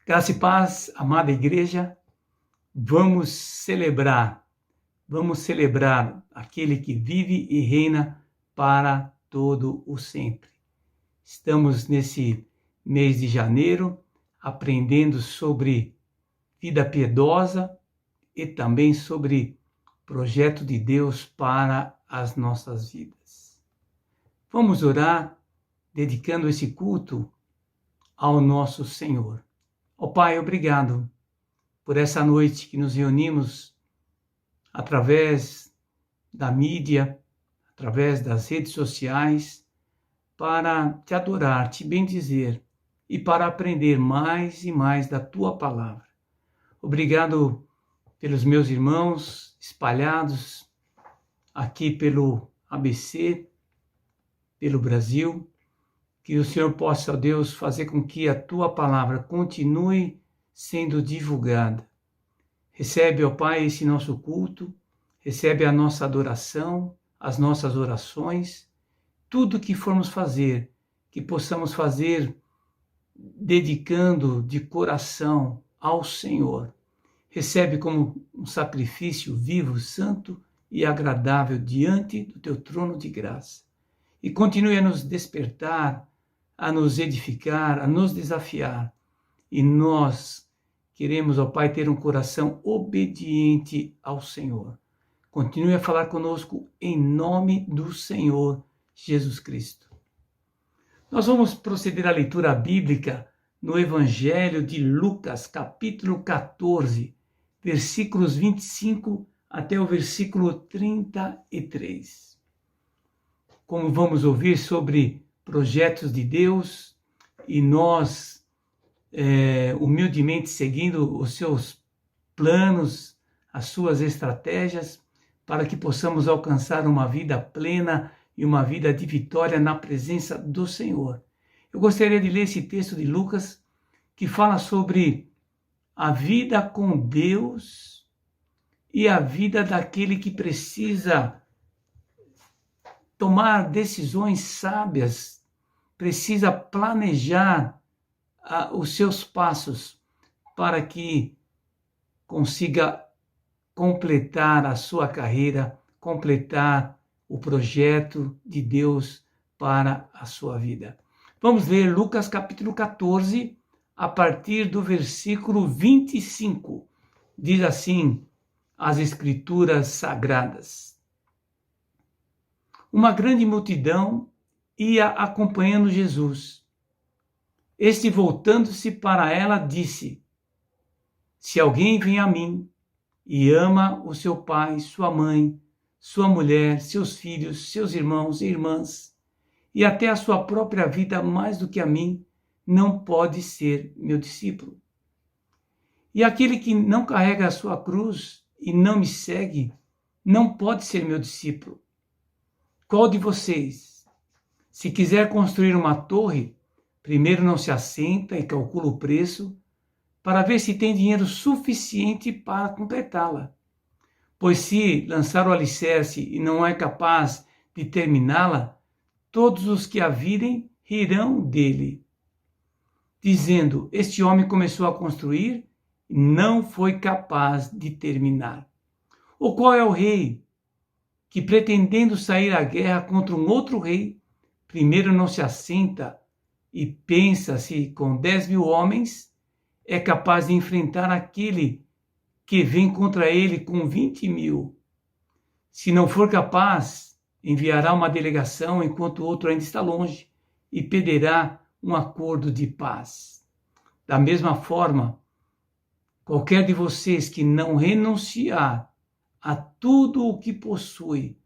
Graça e paz, amada igreja, vamos celebrar aquele que vive e reina para todo o sempre. Estamos nesse mês de janeiro aprendendo sobre vida piedosa e também sobre projeto de Deus para as nossas vidas. Vamos orar dedicando esse culto ao nosso Senhor. Ó Pai, obrigado por essa noite que nos reunimos através da mídia, através das redes sociais, para te adorar, te bendizer e para aprender mais e mais da Tua palavra. Obrigado pelos meus irmãos espalhados aqui pelo ABC, pelo Brasil. Que o Senhor possa, ó Deus, fazer com que a Tua palavra continue sendo divulgada. Recebe, ó Pai, esse nosso culto, recebe a nossa adoração, as nossas orações, tudo que formos fazer, que possamos fazer dedicando de coração ao Senhor. Recebe como um sacrifício vivo, santo e agradável diante do Teu trono de graça. E continue a nos despertar, a nos edificar, a nos desafiar. E nós queremos, ó Pai, ter um coração obediente ao Senhor. Continue a falar conosco em nome do Senhor Jesus Cristo. Nós vamos proceder à leitura bíblica no Evangelho de Lucas, capítulo 14, versículos 25 até o versículo 33. Como vamos ouvir sobre projetos de Deus e nós humildemente seguindo os seus planos, as suas estratégias, para que possamos alcançar uma vida plena e uma vida de vitória na presença do Senhor. Eu gostaria de ler esse texto de Lucas que fala sobre a vida com Deus e a vida daquele que precisa tomar decisões sábias, precisa planejar os seus passos para que consiga completar a sua carreira, completar o projeto de Deus para a sua vida. Vamos ler Lucas capítulo 14, a partir do versículo 25. Diz assim as Escrituras Sagradas. Uma grande multidão ia acompanhando Jesus. Este, voltando-se para ela, disse: Se alguém vem a mim e ama o seu pai, sua mãe, sua mulher, seus filhos, seus irmãos e irmãs, e até a sua própria vida mais do que a mim, não pode ser meu discípulo. E aquele que não carrega a sua cruz e não me segue, não pode ser meu discípulo. Qual de vocês, se quiser construir uma torre, primeiro não se assenta e calcula o preço para ver se tem dinheiro suficiente para completá-la? Pois se lançar o alicerce e não é capaz de terminá-la, todos os que a virem rirão dele, dizendo: Este homem começou a construir e não foi capaz de terminar. Ou qual é o rei que, pretendendo sair à guerra contra um outro rei, primeiro não se assenta e pensa se com 10.000 homens é capaz de enfrentar aquele que vem contra ele com 20.000. Se não for capaz, enviará uma delegação enquanto o outro ainda está longe e pedirá um acordo de paz. Da mesma forma, qualquer de vocês que não renunciar a tudo o que possui,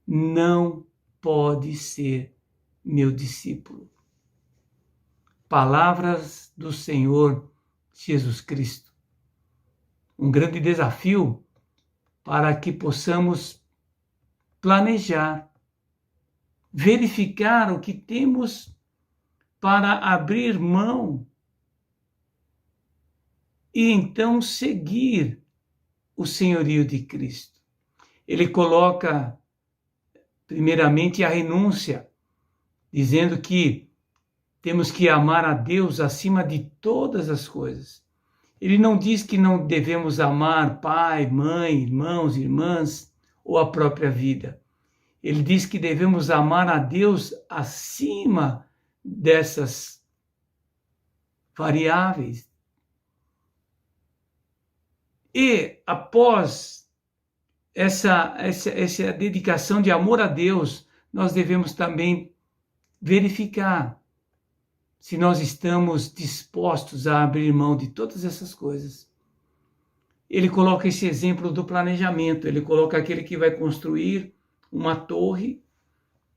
não pode ser meu discípulo. Palavras do Senhor Jesus Cristo. Um grande desafio para que possamos planejar, verificar o que temos para abrir mão e então seguir o senhorio de Cristo. Ele coloca primeiramente a renúncia, dizendo que temos que amar a Deus acima de todas as coisas Ele não diz que não devemos amar pai, mãe, irmãos, irmãs ou a própria vida. Ele diz que devemos amar a Deus acima dessas variáveis. E após essa dedicação de amor a Deus, nós devemos também verificar se nós estamos dispostos a abrir mão de todas essas coisas. Ele coloca esse exemplo do planejamento, ele coloca aquele que vai construir uma torre,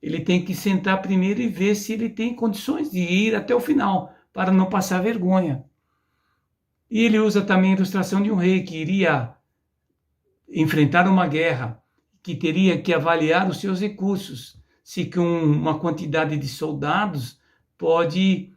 ele tem que sentar primeiro e ver se ele tem condições de ir até o final, para não passar vergonha. E ele usa também a ilustração de um rei que iria enfrentar uma guerra, que teria que avaliar os seus recursos, se com uma quantidade de soldados pode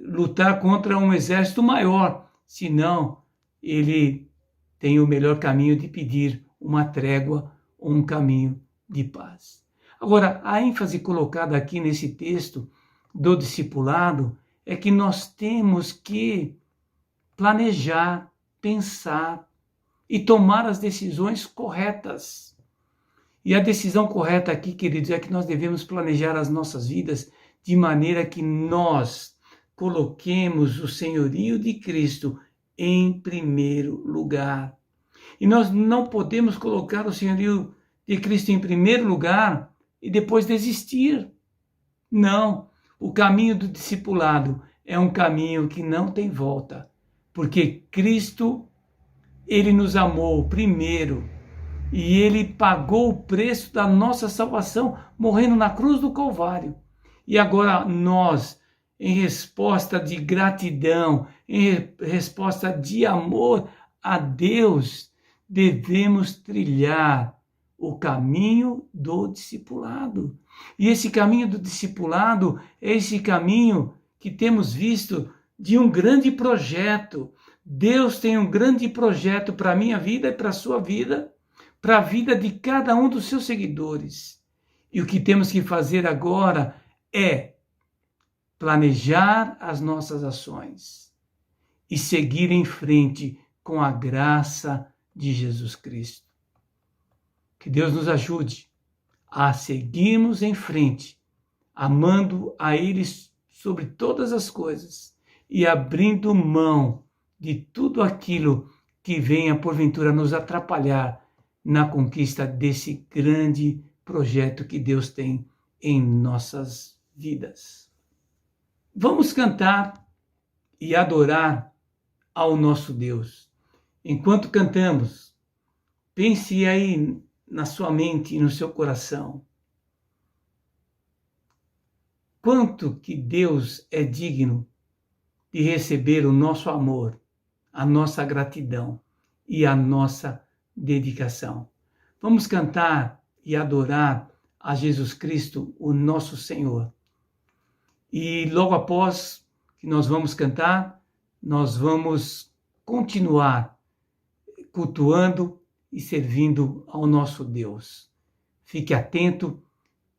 lutar contra um exército maior, senão ele tem o melhor caminho de pedir uma trégua ou um caminho de paz. Agora, a ênfase colocada aqui nesse texto do discipulado é que nós temos que planejar, pensar e tomar as decisões corretas. E a decisão correta aqui, queridos, é que nós devemos planejar as nossas vidas de maneira que nós coloquemos o senhorio de Cristo em primeiro lugar. E nós não podemos colocar o senhorio de Cristo em primeiro lugar e depois desistir. Não, o caminho do discipulado é um caminho que não tem volta, porque Cristo, ele nos amou primeiro e ele pagou o preço da nossa salvação, morrendo na cruz do Calvário. E agora nós, em resposta de gratidão, em resposta de amor a Deus, devemos trilhar o caminho do discipulado. E esse caminho do discipulado é esse caminho que temos visto de um grande projeto. Deus tem um grande projeto para a minha vida e para a sua vida, para a vida de cada um dos seus seguidores. E o que temos que fazer agora é planejar as nossas ações e seguir em frente com a graça de Jesus Cristo. Que Deus nos ajude a seguirmos em frente, amando a Ele sobre todas as coisas e abrindo mão de tudo aquilo que venha porventura nos atrapalhar na conquista desse grande projeto que Deus tem em nossas vidas. Vamos cantar e adorar ao nosso Deus. Enquanto cantamos, pense aí na sua mente e no seu coração. Quanto que Deus é digno de receber o nosso amor, a nossa gratidão e a nossa dedicação. Vamos cantar e adorar a Jesus Cristo, o nosso Senhor. E logo após que nós vamos cantar, nós vamos continuar cultuando e servindo ao nosso Deus. Fique atento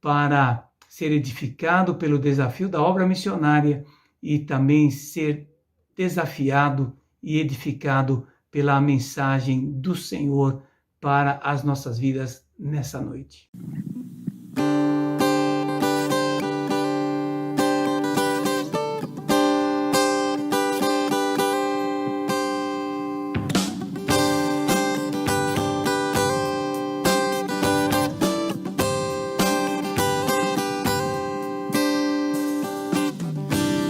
para ser edificado pelo desafio da obra missionária e também ser desafiado e edificado pela mensagem do Senhor para as nossas vidas nessa noite.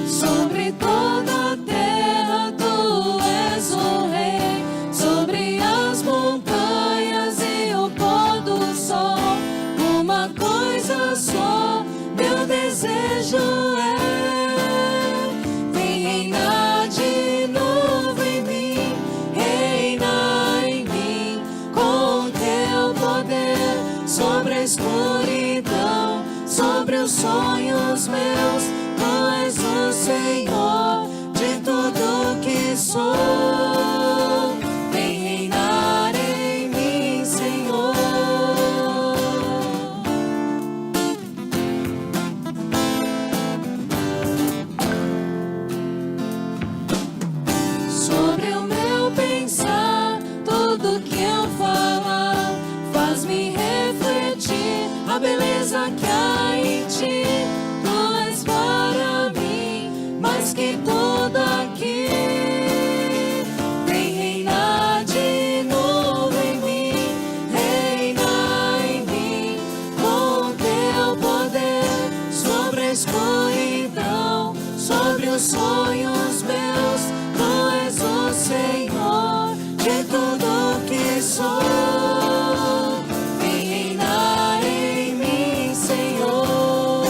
Sobre toda a terra tu és o rei, sobre as montanhas e o pôr do sol, uma coisa de tudo que sou. Vem reinar em mim, Senhor.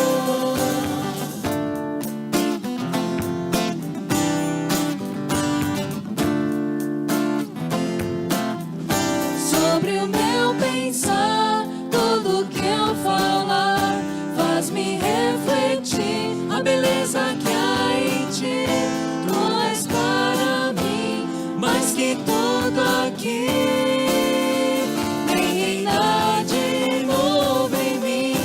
Sobre o meu pensar, tudo que eu falar, faz-me refletir a beleza que há em ti. Tu és para mim mais que tudo aqui. Vem reinar de novo em mim,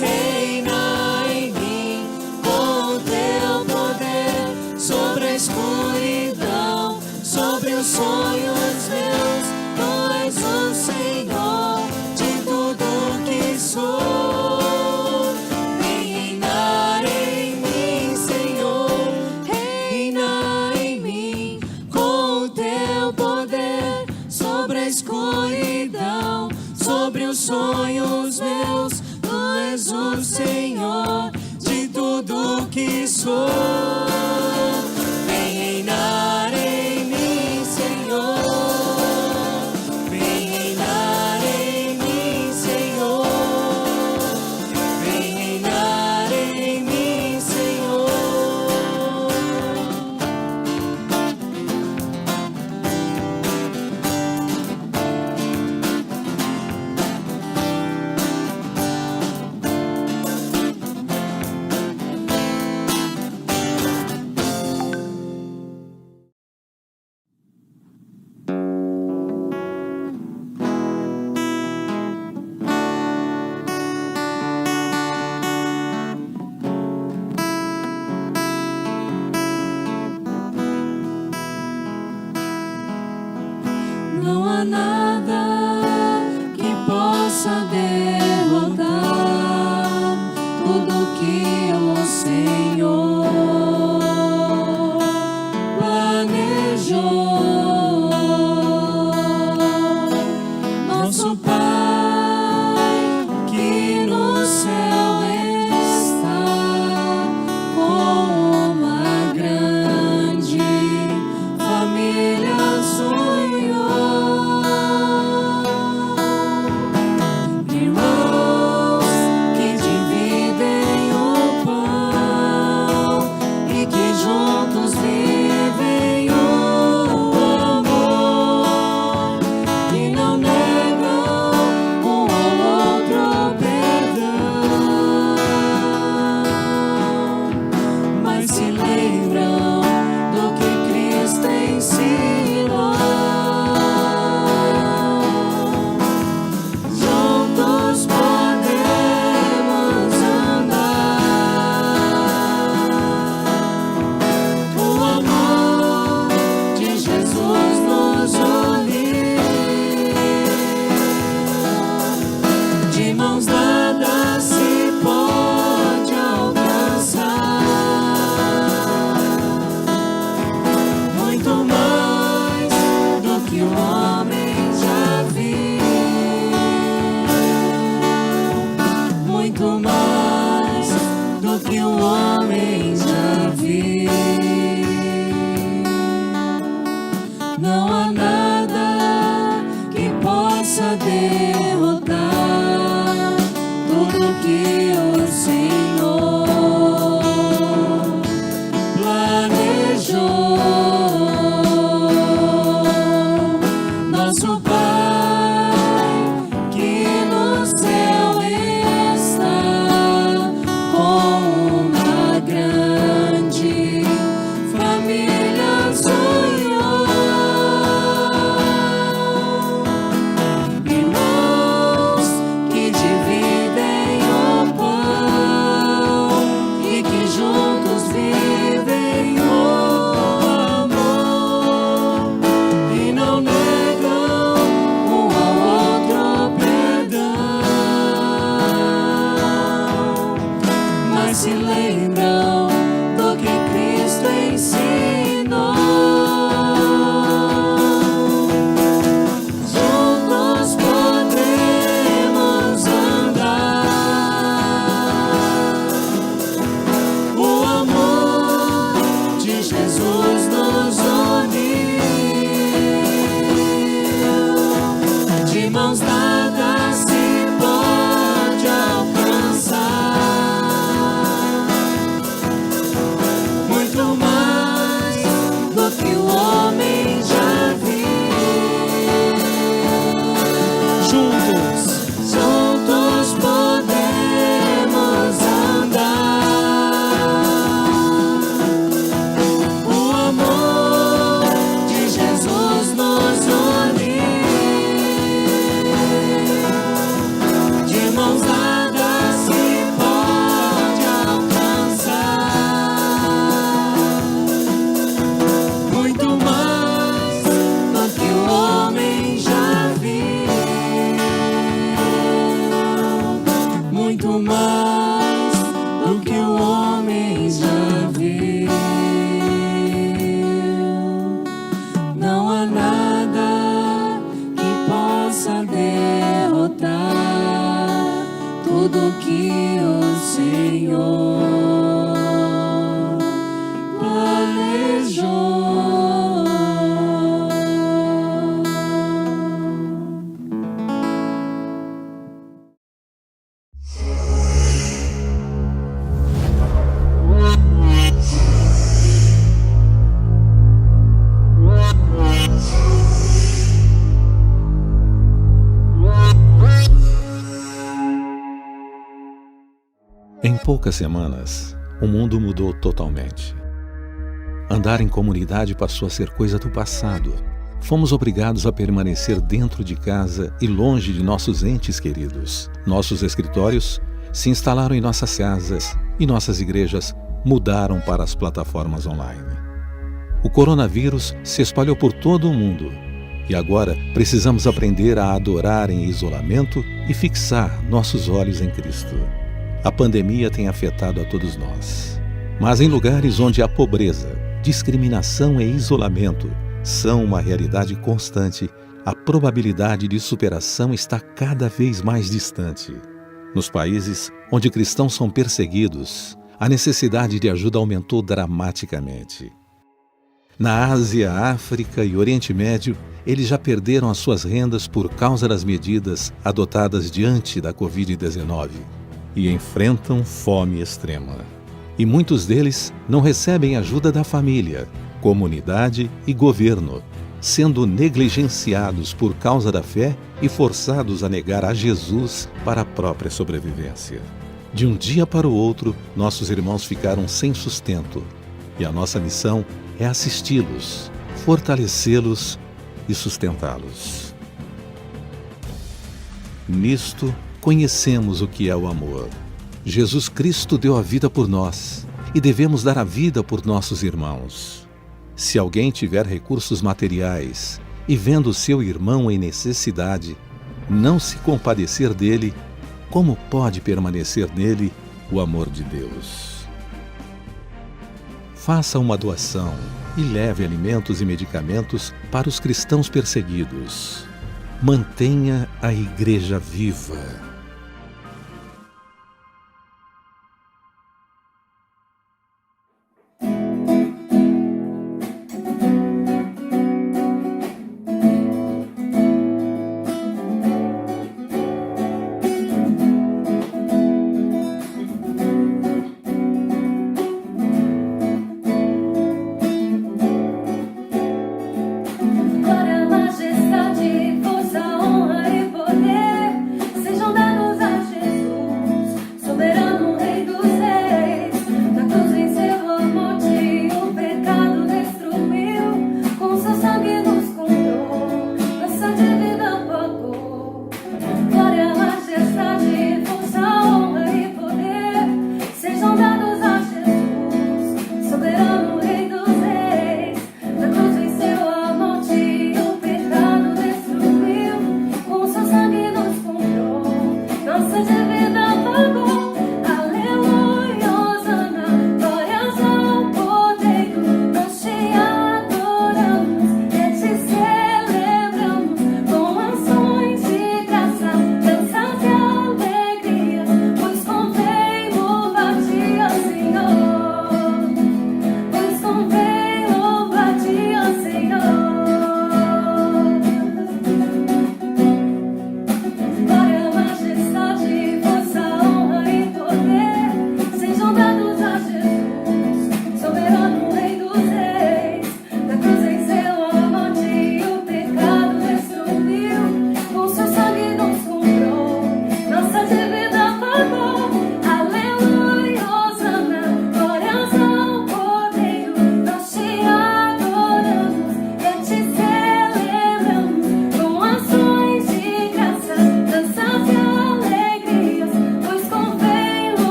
reinar em mim com o teu poder sobre a escuridão, sobre os sonhos meus. Tu és o Senhor de tudo que sou. Vem reinar em mim, Senhor, reinar em mim com o teu poder sobre a escuridão, sobre os sonhos meus. Tu és o Senhor de tudo que sou. Vem reinar em mim, Senhor. Vem reinar em mim, Senhor. Vem reinar em mim, Senhor. Não há nada que possa derrotar tudo que o Senhor planejou. Nosso Pai que no céu está, com uma grande família sonhou. Irmãos que dividem o pão e que juntos vivem o amor, que não negam um ao outro perdão, mas se lembram do que Cristo ensinou. Juntos podemos andar. O amor de Jesus nos uniu. De mãos dadas se pode alcançar muito mais do que o homem já viu, muito mais do que o homem já viu. Não há nada que possa derrotar tudo que o Senhor planejou. Nosso Pai que no céu está, com uma grande família sonhou. poucas semanas, o mundo mudou totalmente. Andar em comunidade passou a ser coisa do passado. Fomos obrigados a permanecer dentro de casa e longe de nossos entes queridos. Nossos escritórios se instalaram em nossas casas e nossas igrejas mudaram para as plataformas online. O coronavírus se espalhou por todo o mundo e agora precisamos aprender a adorar em isolamento e fixar nossos olhos em Cristo. A pandemia tem afetado a todos nós, mas em lugares onde a pobreza, discriminação e isolamento são uma realidade constante, a probabilidade de superação está cada vez mais distante. Nos países onde cristãos são perseguidos, a necessidade de ajuda aumentou dramaticamente. Na Ásia, África e Oriente Médio, eles já perderam as suas rendas por causa das medidas adotadas diante da Covid-19 e enfrentam fome extrema. E muitos deles não recebem ajuda da família, comunidade e governo, sendo negligenciados por causa da fé e forçados a negar a Jesus para a própria sobrevivência. De um dia para o outro, nossos irmãos ficaram sem sustento, e a nossa missão é assisti-los, fortalecê-los e sustentá-los. Nisto, conhecemos o que é o amor. Jesus Cristo deu a vida por nós e devemos dar a vida por nossos irmãos. Se alguém tiver recursos materiais e vendo seu irmão em necessidade, não se compadecer dele, como pode permanecer nele o amor de Deus? Faça uma doação e leve alimentos e medicamentos para os cristãos perseguidos. Mantenha a igreja viva. Glória, majestade, força, honra e poder sejam dados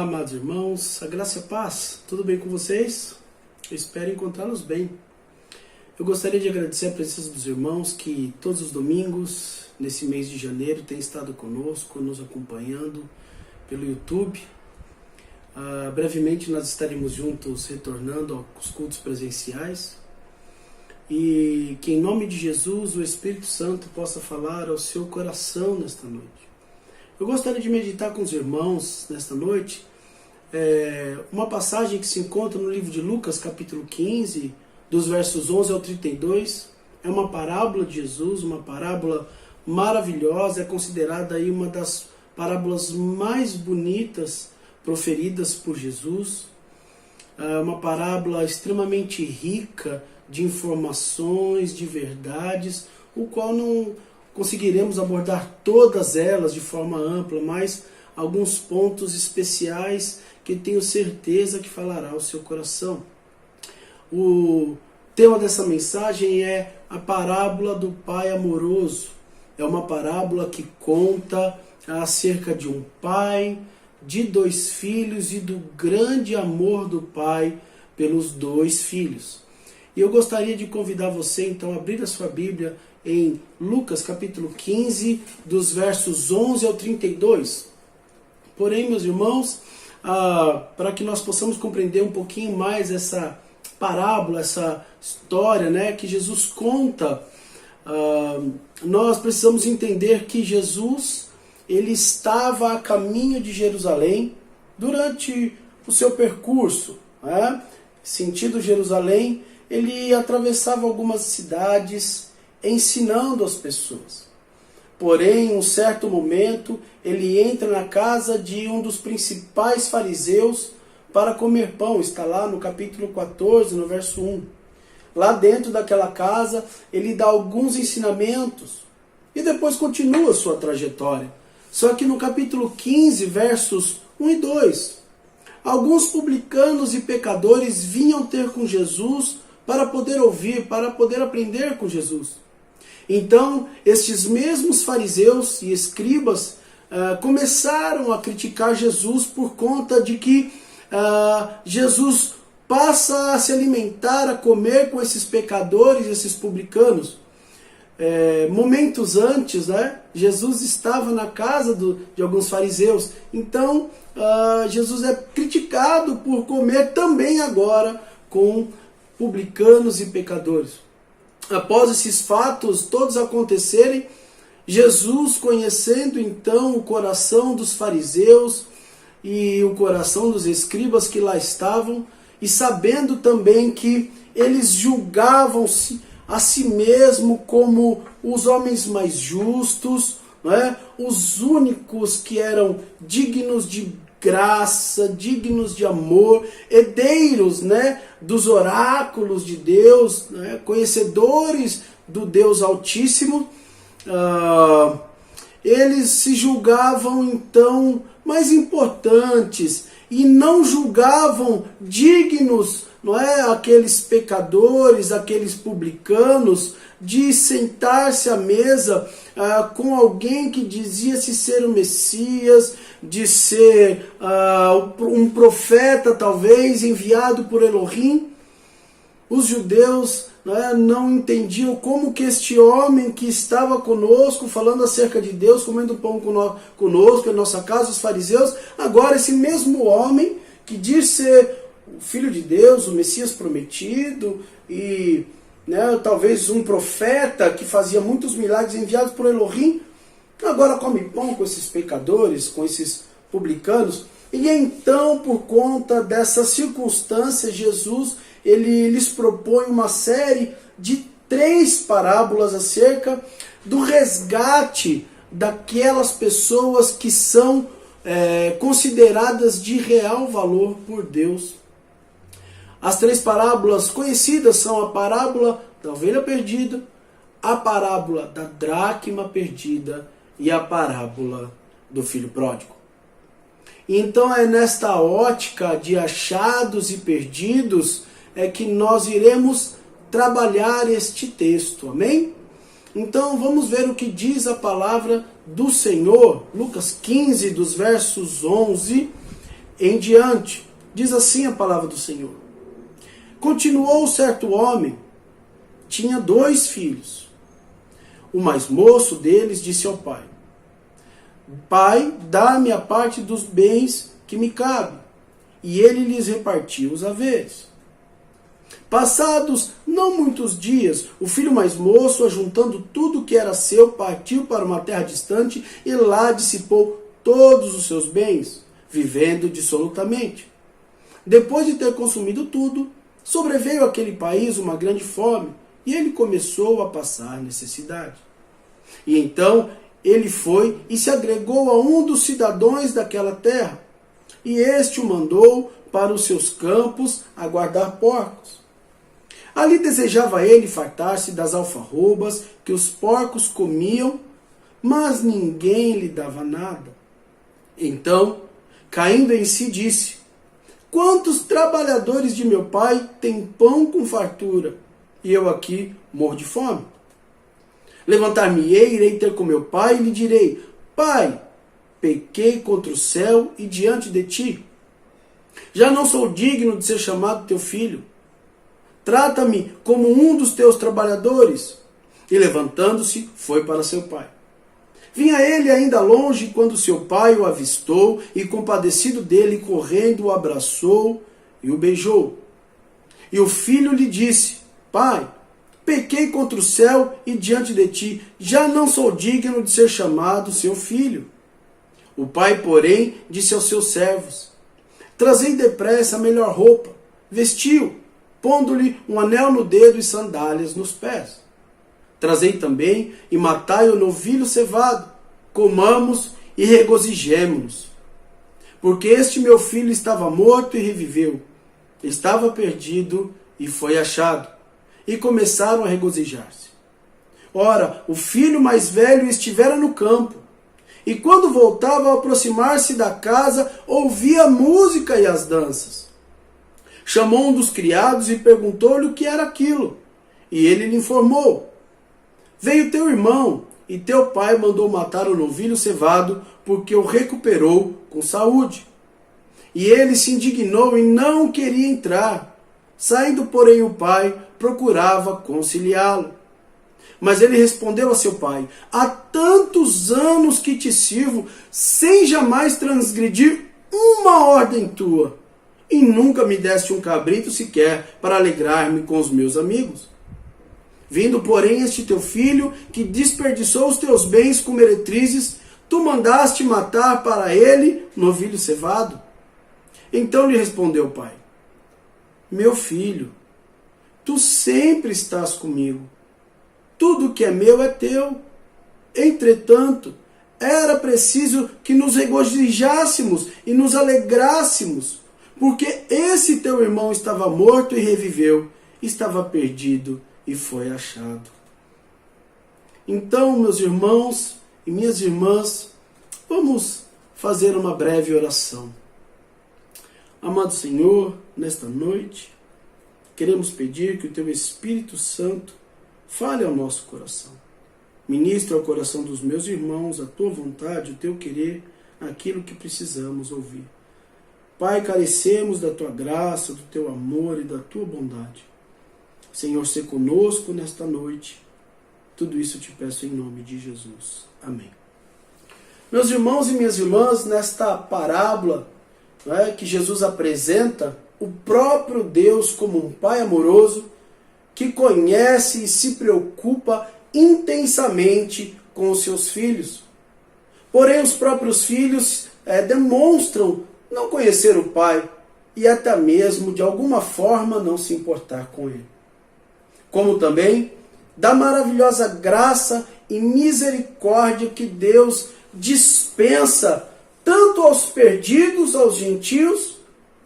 Olá, amados irmãos, a graça e a paz, tudo bem com vocês? Eu espero encontrá-los bem. Eu gostaria de agradecer a presença dos irmãos que todos os domingos, nesse mês de janeiro, têm estado conosco, nos acompanhando pelo YouTube. Brevemente nós estaremos juntos retornando aos cultos presenciais e que em nome de Jesus o Espírito Santo possa falar ao seu coração nesta noite. Eu gostaria de meditar com os irmãos nesta noite uma passagem que se encontra no livro de Lucas, capítulo 15, dos versos 11 ao 32. É uma parábola de Jesus, uma parábola maravilhosa, é considerada aí uma das parábolas mais bonitas proferidas por Jesus. É uma parábola extremamente rica de informações, de verdades, o qual não conseguiremos abordar todas elas de forma ampla, mas alguns pontos especiais que tenho certeza que falará ao seu coração. O tema dessa mensagem é a parábola do Pai amoroso. É uma parábola que conta acerca de um pai, de 2 filhos e do grande amor do pai pelos 2 filhos. E eu gostaria de convidar você então a abrir a sua Bíblia em Lucas capítulo 15, dos versos 11 ao 32. Porém, meus irmãos, para que nós possamos compreender um pouquinho mais essa parábola, essa história, né, que Jesus conta, nós precisamos entender que Jesus ele estava a caminho de Jerusalém durante o seu percurso, né? Sentido Jerusalém, ele atravessava algumas cidades ensinando as pessoas. Porém, em um certo momento, ele entra na casa de um dos principais fariseus para comer pão. Está lá no capítulo 14, no verso 1. Lá dentro daquela casa, ele dá alguns ensinamentos e depois continua a sua trajetória. Só que no capítulo 15, versos 1 e 2, alguns publicanos e pecadores vinham ter com Jesus para poder ouvir, para poder aprender com Jesus. Então, estes mesmos fariseus e escribas começaram a criticar Jesus por conta de que Jesus passa a se alimentar, a comer com esses pecadores, esses publicanos. Momentos antes, né, Jesus estava na casa de alguns fariseus. Então, Jesus é criticado por comer também agora com publicanos e pecadores. Após esses fatos todos acontecerem, Jesus, conhecendo então o coração dos fariseus e o coração dos escribas que lá estavam, e sabendo também que eles julgavam-se a si mesmo como os homens mais justos, né? Os únicos que eram dignos de graça, dignos de amor, herdeiros, né, dos oráculos de Deus, né, conhecedores do Deus Altíssimo, eles se julgavam então mais importantes e não julgavam dignos, não é, aqueles pecadores, aqueles publicanos, de sentar-se à mesa com alguém que dizia-se ser o Messias, de ser um profeta talvez enviado por Elohim. Os judeus não entendiam como que este homem que estava conosco, falando acerca de Deus, comendo pão conosco em nossa casa, os fariseus, agora esse mesmo homem que diz ser o Filho de Deus, o Messias prometido, e talvez um profeta que fazia muitos milagres enviados por Elohim, agora come pão com esses pecadores, com esses publicanos. E então, por conta dessa circunstância, Jesus ele lhes propõe uma série de 3 parábolas acerca do resgate daquelas pessoas que são consideradas de real valor por Deus. As 3 parábolas conhecidas são a parábola da ovelha perdida, a parábola da dracma perdida e a parábola do filho pródigo. Então é nesta ótica de achados e perdidos que nós iremos trabalhar este texto, amém? Então vamos ver o que diz a palavra do Senhor, Lucas 15, dos versos 11 em diante. Diz assim a palavra do Senhor. Continuou certo homem, tinha 2 filhos. O mais moço deles disse ao pai: Pai, dá-me a parte dos bens que me cabe. E ele lhes repartiu os haveres. Passados não muitos dias, o filho mais moço, ajuntando tudo que era seu, partiu para uma terra distante e lá dissipou todos os seus bens, vivendo dissolutamente. Depois de ter consumido tudo, sobreveio àquele país uma grande fome e ele começou a passar necessidade. E então ele foi e se agregou a um dos cidadãos daquela terra, e este o mandou para os seus campos a guardar porcos. Ali desejava ele fartar-se das alfarrobas que os porcos comiam, mas ninguém lhe dava nada. Então, caindo em si, disse: Quantos trabalhadores de meu pai têm pão com fartura, e eu aqui morro de fome? Levantar-me-ei, irei ter com meu pai e lhe direi: Pai, pequei contra o céu e diante de ti. Já não sou digno de ser chamado teu filho. Trata-me como um dos teus trabalhadores. E levantando-se, foi para seu pai. Vinha ele ainda longe quando seu pai o avistou e, compadecido dele, correndo, o abraçou e o beijou. E o filho lhe disse: Pai, pequei contra o céu e diante de ti, já não sou digno de ser chamado seu filho. O pai, porém, disse aos seus servos: Trazei depressa a melhor roupa, vestiu, pondo-lhe um anel no dedo e sandálias nos pés. Trazei também e matai o novilho cevado, comamos e regozijemo-nos. Porque este meu filho estava morto e reviveu, estava perdido e foi achado. E começaram a regozijar-se. Ora, o filho mais velho estivera no campo, e quando voltava a aproximar-se da casa, ouvia a música e as danças. Chamou um dos criados e perguntou-lhe o que era aquilo. E ele lhe informou: Veio teu irmão, e teu pai mandou matar o novilho cevado, porque o recuperou com saúde. E ele se indignou e não queria entrar. Saindo, porém, o pai procurava conciliá-lo. Mas ele respondeu a seu pai: Há tantos anos que te sirvo, sem jamais transgredir uma ordem tua, e nunca me deste um cabrito sequer para alegrar-me com os meus amigos. Vindo, porém, este teu filho, que desperdiçou os teus bens com meretrizes, tu mandaste matar para ele novilho cevado. Então lhe respondeu o pai: Meu filho, tu sempre estás comigo. Tudo que é meu é teu. Entretanto, era preciso que nos regozijássemos e nos alegrássemos, porque esse teu irmão estava morto e reviveu, estava perdido e foi achado. Então, meus irmãos e minhas irmãs, vamos fazer uma breve oração. Amado Senhor, nesta noite, queremos pedir que o teu Espírito Santo fale ao nosso coração. Ministra ao coração dos meus irmãos a tua vontade, o teu querer, aquilo que precisamos ouvir. Pai, carecemos da tua graça, do teu amor e da tua bondade. Senhor, se conosco nesta noite. Tudo isso eu te peço em nome de Jesus. Amém. Meus irmãos e minhas irmãs, nesta parábola que Jesus apresenta o próprio Deus como um Pai amoroso que conhece e se preocupa intensamente com os seus filhos. Porém, os próprios filhos demonstram não conhecer o Pai e até mesmo, de alguma forma, não se importar com Ele. Como também da maravilhosa graça e misericórdia que Deus dispensa tanto aos perdidos, aos gentios,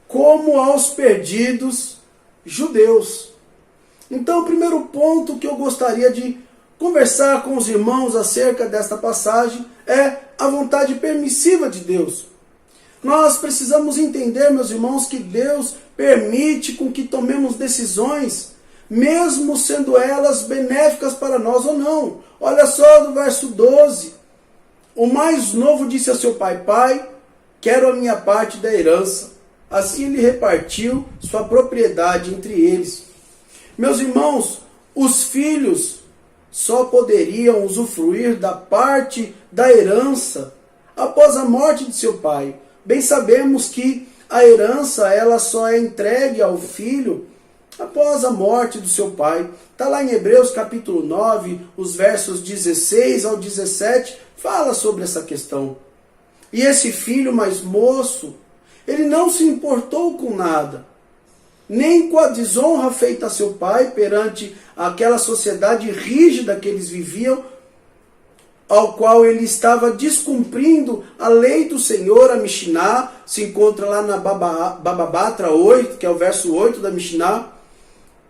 como aos perdidos judeus. Então, o primeiro ponto que eu gostaria de conversar com os irmãos acerca desta passagem é a vontade permissiva de Deus. Nós precisamos entender, meus irmãos, que Deus permite com que tomemos decisões, mesmo sendo elas benéficas para nós ou não. Olha só no verso 12. O mais novo disse a seu pai: Pai, quero a minha parte da herança. Assim ele repartiu sua propriedade entre eles. Meus irmãos, os filhos só poderiam usufruir da parte da herança após a morte de seu pai. Bem sabemos que a herança ela só é entregue ao filho após a morte do seu pai. Está lá em Hebreus capítulo 9, os versos 16 ao 17, fala sobre essa questão. E esse filho mais moço, ele não se importou com nada, nem com a desonra feita a seu pai perante aquela sociedade rígida que eles viviam, ao qual ele estava descumprindo a lei do Senhor, a Mishiná, se encontra lá na Bababatra 8, que é o verso 8 da Mishiná,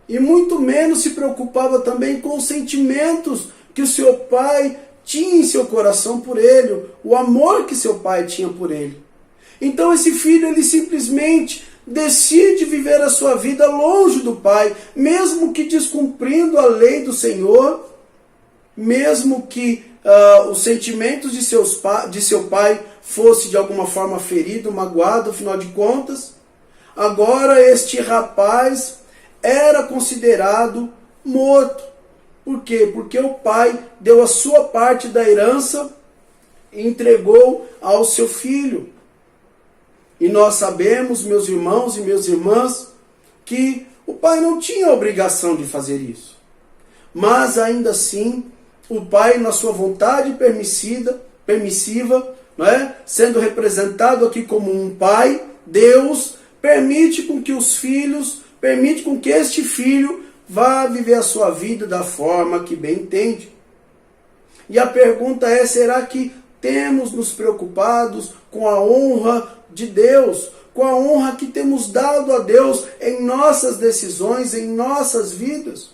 e muito menos se preocupava também com os sentimentos que o seu pai tinha em seu coração por ele, o amor que seu pai tinha por ele. Então esse filho, ele simplesmente decide viver a sua vida longe do pai, mesmo que descumprindo a lei do Senhor, mesmo que os sentimentos de seu pai fosse de alguma forma ferido, magoado, afinal de contas. Agora este rapaz era considerado morto. Por quê? Porque o pai deu a sua parte da herança e entregou ao seu filho. E nós sabemos, meus irmãos e minhas irmãs, que o pai não tinha a obrigação de fazer isso. Mas ainda assim, o pai, na sua vontade permissiva, não é? Sendo representado aqui como um pai, Deus permite com que os filhos, permite com que este filho vá viver a sua vida da forma que bem entende. E a pergunta é, será que temos nos preocupados com a honra de Deus, com a honra que temos dado a Deus em nossas decisões, em nossas vidas?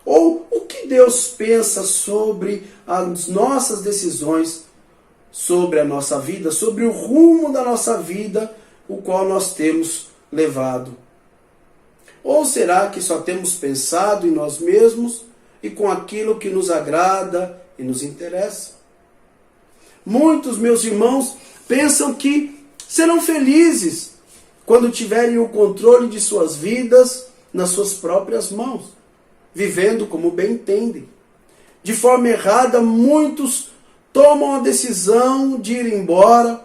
Ou o que Deus pensa sobre as nossas decisões, sobre a nossa vida, sobre o rumo da nossa vida, o qual nós temos levado? Ou será que só temos pensado em nós mesmos e com aquilo que nos agrada e nos interessa? Muitos, meus irmãos, pensam que serão felizes quando tiverem o controle de suas vidas nas suas próprias mãos, vivendo como bem entendem. De forma errada, muitos tomam a decisão de ir embora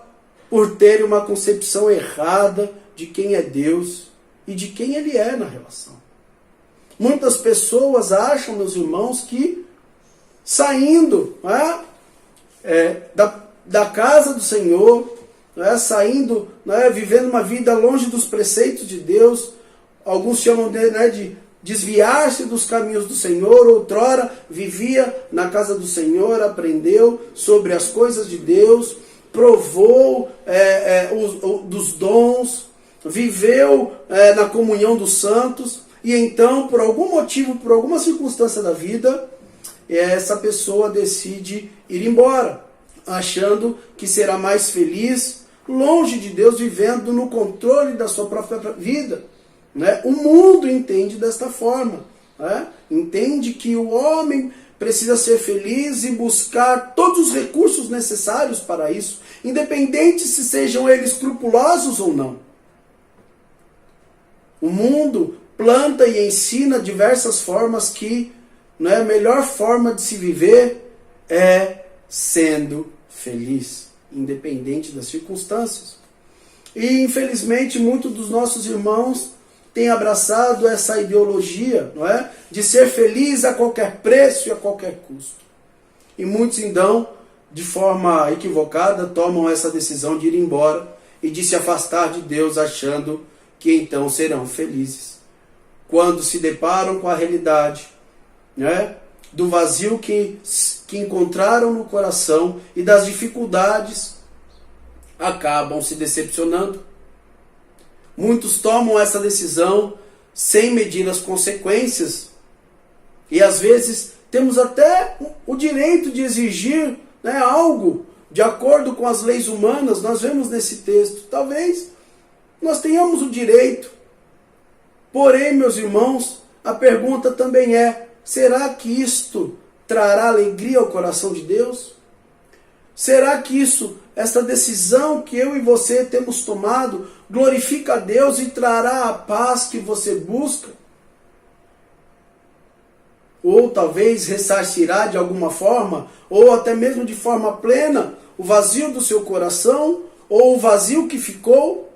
por terem uma concepção errada de quem é Deus e de quem Ele é na relação. Muitas pessoas acham, meus irmãos, que saindo da casa do Senhor, saindo, vivendo uma vida longe dos preceitos de Deus, alguns chamam de desviar-se dos caminhos do Senhor. Outrora vivia na casa do Senhor, aprendeu sobre as coisas de Deus, provou dos dons, viveu na comunhão dos santos, e então, por algum motivo, por alguma circunstância da vida, essa pessoa decide ir embora, achando que será mais feliz longe de Deus, vivendo no controle da sua própria vida. O mundo entende desta forma. Entende que o homem precisa ser feliz e buscar todos os recursos necessários para isso, independente se sejam eles escrupulosos ou não. O mundo planta e ensina diversas formas que a melhor forma de se viver é sendo feliz, independente das circunstâncias. E infelizmente muitos dos nossos irmãos têm abraçado essa ideologia, de ser feliz a qualquer preço e a qualquer custo. E muitos então, de forma equivocada, tomam essa decisão de ir embora e de se afastar de Deus, achando que então serão felizes. Quando se deparam com a realidade do vazio que encontraram no coração e das dificuldades, acabam se decepcionando. Muitos tomam essa decisão sem medir as consequências. E às vezes temos até o direito de exigir algo de acordo com as leis humanas. Nós vemos nesse texto. Talvez nós tenhamos o direito. Porém, meus irmãos, a pergunta também é: será que isto trará alegria ao coração de Deus? Será que essa decisão que eu e você temos tomado, glorifica a Deus e trará a paz que você busca? Ou talvez ressarcirá de alguma forma, ou até mesmo de forma plena, o vazio do seu coração, ou o vazio que ficou?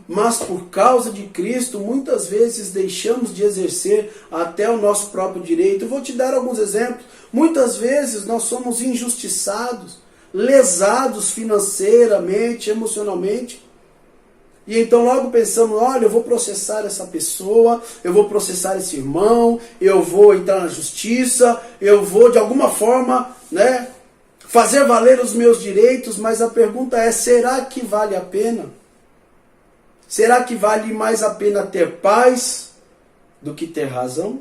Mas por causa de Cristo, muitas vezes deixamos de exercer até o nosso próprio direito. Eu vou te dar alguns exemplos. Muitas vezes nós somos injustiçados, lesados financeiramente, emocionalmente. E então logo pensamos, olha, eu vou processar essa pessoa, eu vou processar esse irmão, eu vou entrar na justiça, eu vou de alguma forma, fazer valer os meus direitos. Mas a pergunta é, será que vale a pena? Será que vale mais a pena ter paz do que ter razão?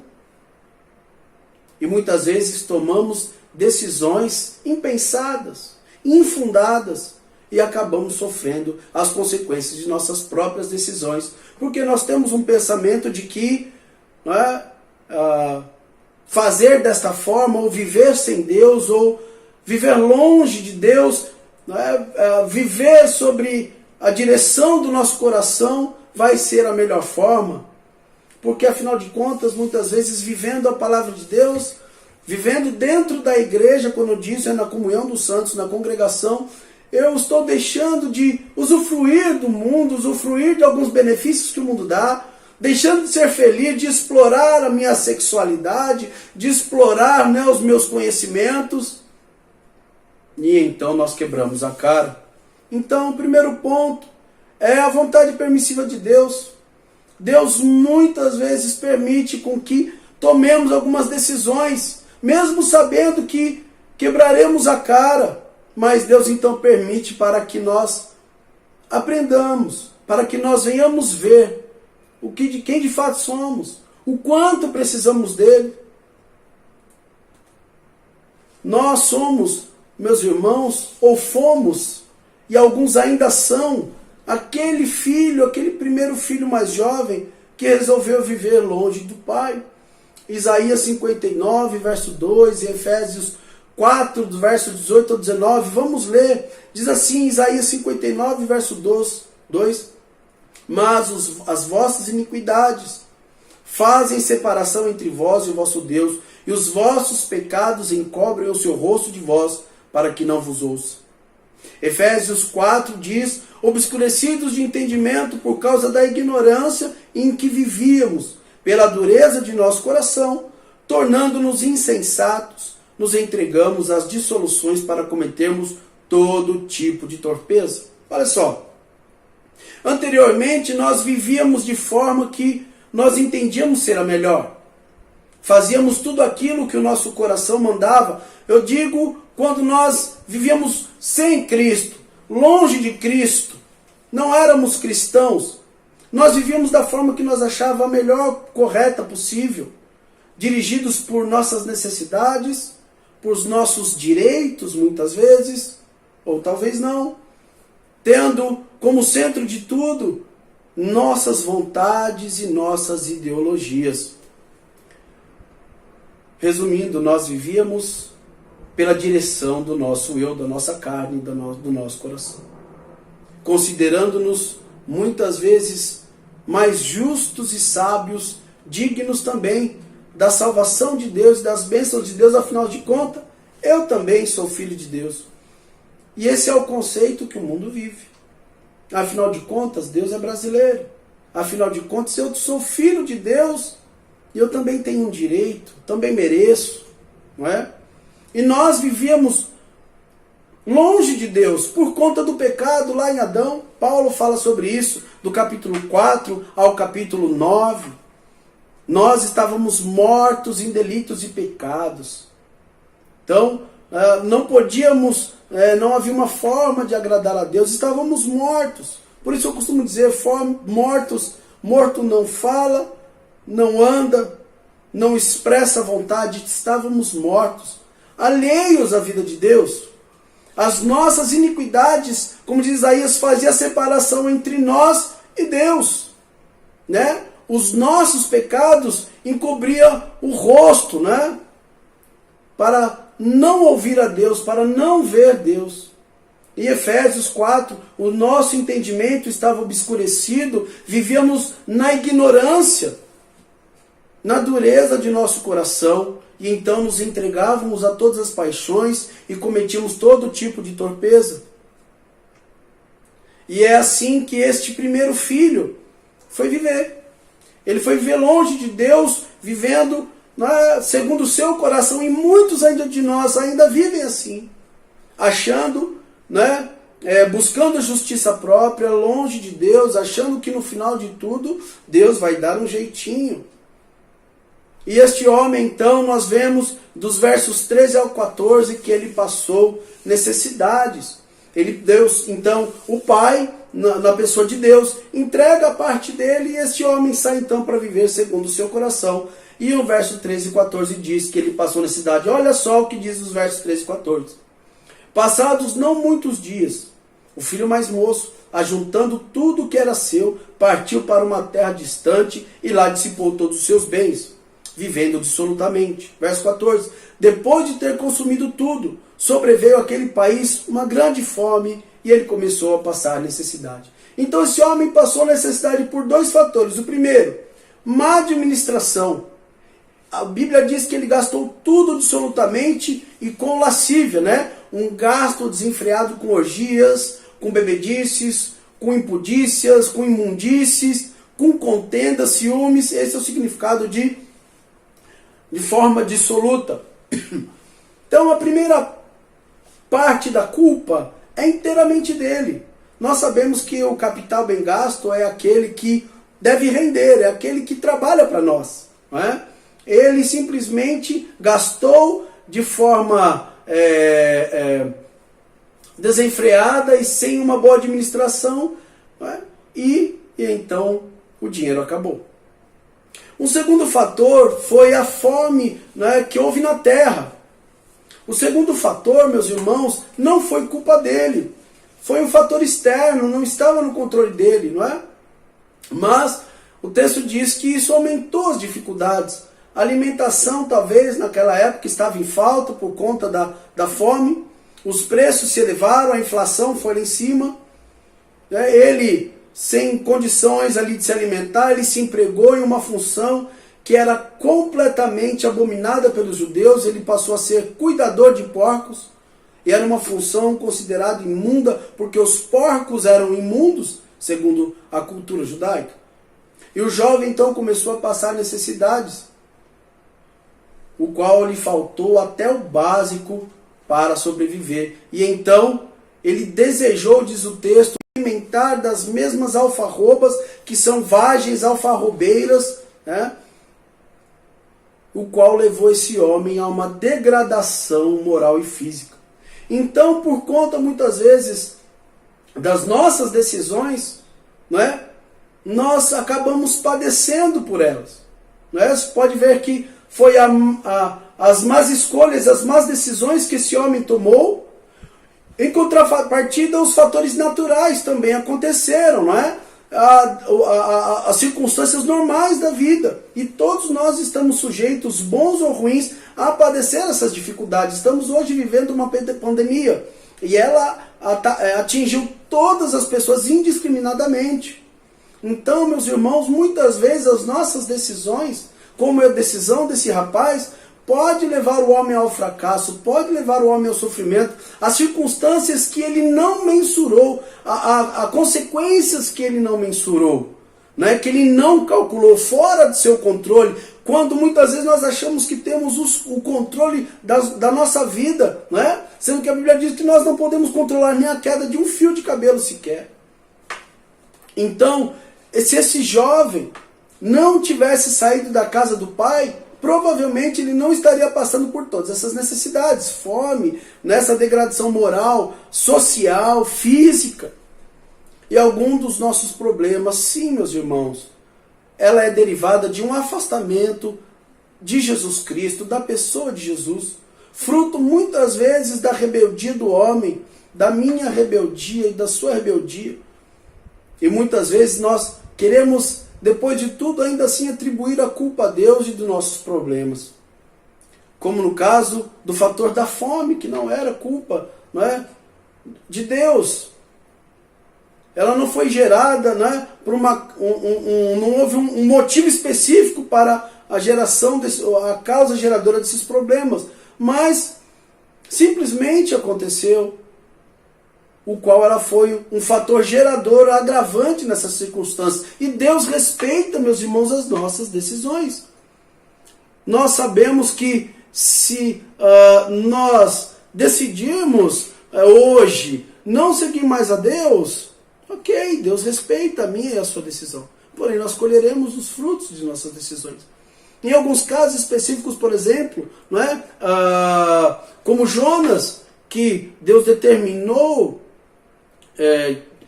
E muitas vezes tomamos decisões impensadas, infundadas, e acabamos sofrendo as consequências de nossas próprias decisões, porque nós temos um pensamento de que fazer desta forma, ou viver sem Deus, ou viver longe de Deus, viver sobre a direção do nosso coração vai ser a melhor forma. Porque afinal de contas, muitas vezes vivendo a palavra de Deus, vivendo dentro da igreja, quando eu disse, na comunhão dos santos, na congregação, eu estou deixando de usufruir do mundo, usufruir de alguns benefícios que o mundo dá, deixando de ser feliz, de explorar a minha sexualidade, de explorar os meus conhecimentos. E então nós quebramos a cara. Então, o primeiro ponto é a vontade permissiva de Deus. Deus muitas vezes permite com que tomemos algumas decisões, mesmo sabendo que quebraremos a cara. Mas Deus então permite para que nós aprendamos, para que nós venhamos ver quem de fato somos, o quanto precisamos dele. Nós somos, meus irmãos, ou fomos, e alguns ainda são, aquele primeiro filho mais jovem que resolveu viver longe do pai. Isaías 59, verso 2, e Efésios 4, do verso 18 ao 19, vamos ler. Diz assim, Isaías 59, verso 2: Mas as vossas iniquidades fazem separação entre vós e o vosso Deus, e os vossos pecados encobrem o seu rosto de vós, para que não vos ouça. Efésios 4 diz, obscurecidos de entendimento por causa da ignorância em que vivíamos, pela dureza de nosso coração, tornando-nos insensatos, nos entregamos às dissoluções para cometermos todo tipo de torpeza. Olha só, anteriormente nós vivíamos de forma que nós entendíamos ser a melhor. Fazíamos tudo aquilo que o nosso coração mandava. Eu digo, quando nós vivíamos sem Cristo, longe de Cristo, não éramos cristãos, nós vivíamos da forma que nós achávamos a melhor, correta possível, dirigidos por nossas necessidades, por nossos direitos, muitas vezes, ou talvez não, tendo como centro de tudo nossas vontades e nossas ideologias. Resumindo, nós vivíamos pela direção do nosso eu, da nossa carne, do nosso coração, considerando-nos muitas vezes mais justos e sábios, dignos também da salvação de Deus e das bênçãos de Deus. Afinal de contas, eu também sou filho de Deus. E esse é o conceito que o mundo vive. Afinal de contas, Deus é brasileiro. Afinal de contas, eu sou filho de Deus e eu também tenho um direito, também mereço, não é? E nós vivíamos longe de Deus por conta do pecado lá em Adão. Paulo fala sobre isso, do capítulo 4 ao capítulo 9. Nós estávamos mortos em delitos e pecados. Então, não podíamos, não havia uma forma de agradar a Deus. Estávamos mortos. Por isso eu costumo dizer, morto não fala, não anda, não expressa vontade. Estávamos mortos, alheios à vida de Deus. As nossas iniquidades, como diz Isaías, fazia separação entre nós e Deus, né? Os nossos pecados encobriam o rosto, né? Para não ouvir a Deus, para não ver Deus. Em Efésios 4, o nosso entendimento estava obscurecido, vivíamos na ignorância, na dureza de nosso coração, e então nos entregávamos a todas as paixões e cometíamos todo tipo de torpeza. E é assim que este primeiro filho foi viver. Ele foi viver longe de Deus, vivendo segundo o seu coração, e muitos ainda de nós ainda vivem assim, achando, buscando a justiça própria, longe de Deus, achando que no final de tudo Deus vai dar um jeitinho. E este homem, então, nós vemos dos versos 13 ao 14 que ele passou necessidades. Deus, então, o Pai, na pessoa de Deus, entrega a parte dele, e este homem sai então para viver segundo o seu coração. E o verso 13 e 14 diz que ele passou necessidade. Olha só o que diz os versos 13 e 14. Passados não muitos dias, o filho mais moço, ajuntando tudo o que era seu, partiu para uma terra distante e lá dissipou todos os seus bens, vivendo dissolutamente. Verso 14. Depois de ter consumido tudo, sobreveio àquele país uma grande fome e ele começou a passar necessidade. Então esse homem passou necessidade por dois fatores. O primeiro, má administração. A Bíblia diz que ele gastou tudo dissolutamente e com lascívia, um gasto desenfreado com orgias, com bebedices, com impudícias, com imundícies, com contendas, ciúmes. Esse é o significado de forma dissoluta. Então a primeira parte da culpa é inteiramente dele. Nós sabemos que o capital bem gasto é aquele que deve render, é aquele que trabalha para nós. Não é? Ele simplesmente gastou de forma desenfreada e sem uma boa administração, não é? e então o dinheiro acabou. Um segundo fator foi a fome, que houve na terra. O segundo fator, meus irmãos, não foi culpa dele. Foi um fator externo, não estava no controle dele, não é? Mas o texto diz que isso aumentou as dificuldades. A alimentação, talvez, naquela época estava em falta por conta da fome. Os preços se elevaram, a inflação foi lá em cima. Ele, sem condições ali de se alimentar, ele se empregou em uma função que era completamente abominada pelos judeus. Ele passou a ser cuidador de porcos. E era uma função considerada imunda, porque os porcos eram imundos, segundo a cultura judaica. E o jovem então começou a passar necessidades, o qual lhe faltou até o básico para sobreviver. E então ele desejou, diz o texto, alimentar das mesmas alfarrobas, que são vagens alfarrobeiras, o qual levou esse homem a uma degradação moral e física. Então, por conta muitas vezes das nossas decisões, nós acabamos padecendo por elas. Você pode ver que foi as más escolhas, as más decisões que esse homem tomou. Em contrapartida, os fatores naturais também aconteceram, as circunstâncias normais da vida. E todos nós estamos sujeitos, bons ou ruins, a padecer essas dificuldades. Estamos hoje vivendo uma pandemia e ela atingiu todas as pessoas indiscriminadamente. Então, meus irmãos, muitas vezes as nossas decisões, como a decisão desse rapaz, pode levar o homem ao fracasso, pode levar o homem ao sofrimento, as circunstâncias que ele não mensurou, a consequências que ele não mensurou, que ele não calculou, fora do seu controle, quando muitas vezes nós achamos que temos o controle da nossa vida, sendo que a Bíblia diz que nós não podemos controlar nem a queda de um fio de cabelo sequer. Então, se esse jovem não tivesse saído da casa do pai, provavelmente ele não estaria passando por todas essas necessidades, fome, nessa degradação moral, social, física. E algum dos nossos problemas, sim, meus irmãos, ela é derivada de um afastamento de Jesus Cristo, da pessoa de Jesus, fruto muitas vezes da rebeldia do homem, da minha rebeldia e da sua rebeldia. E muitas vezes nós queremos, depois de tudo, ainda assim atribuir a culpa a Deus e dos nossos problemas. como no caso do fator da fome, que não era culpa, não é, de Deus. Ela não foi gerada, né, por não houve um motivo específico para a geração, a causa geradora desses problemas, mas simplesmente aconteceu, o qual ela foi um fator gerador, agravante nessas circunstâncias. E Deus respeita, meus irmãos, as nossas decisões. Nós sabemos que se nós decidirmos hoje não seguir mais a Deus, ok, Deus respeita a minha e a sua decisão. Porém, nós colheremos os frutos de nossas decisões. Em alguns casos específicos, por exemplo, não é? Como Jonas, que Deus determinou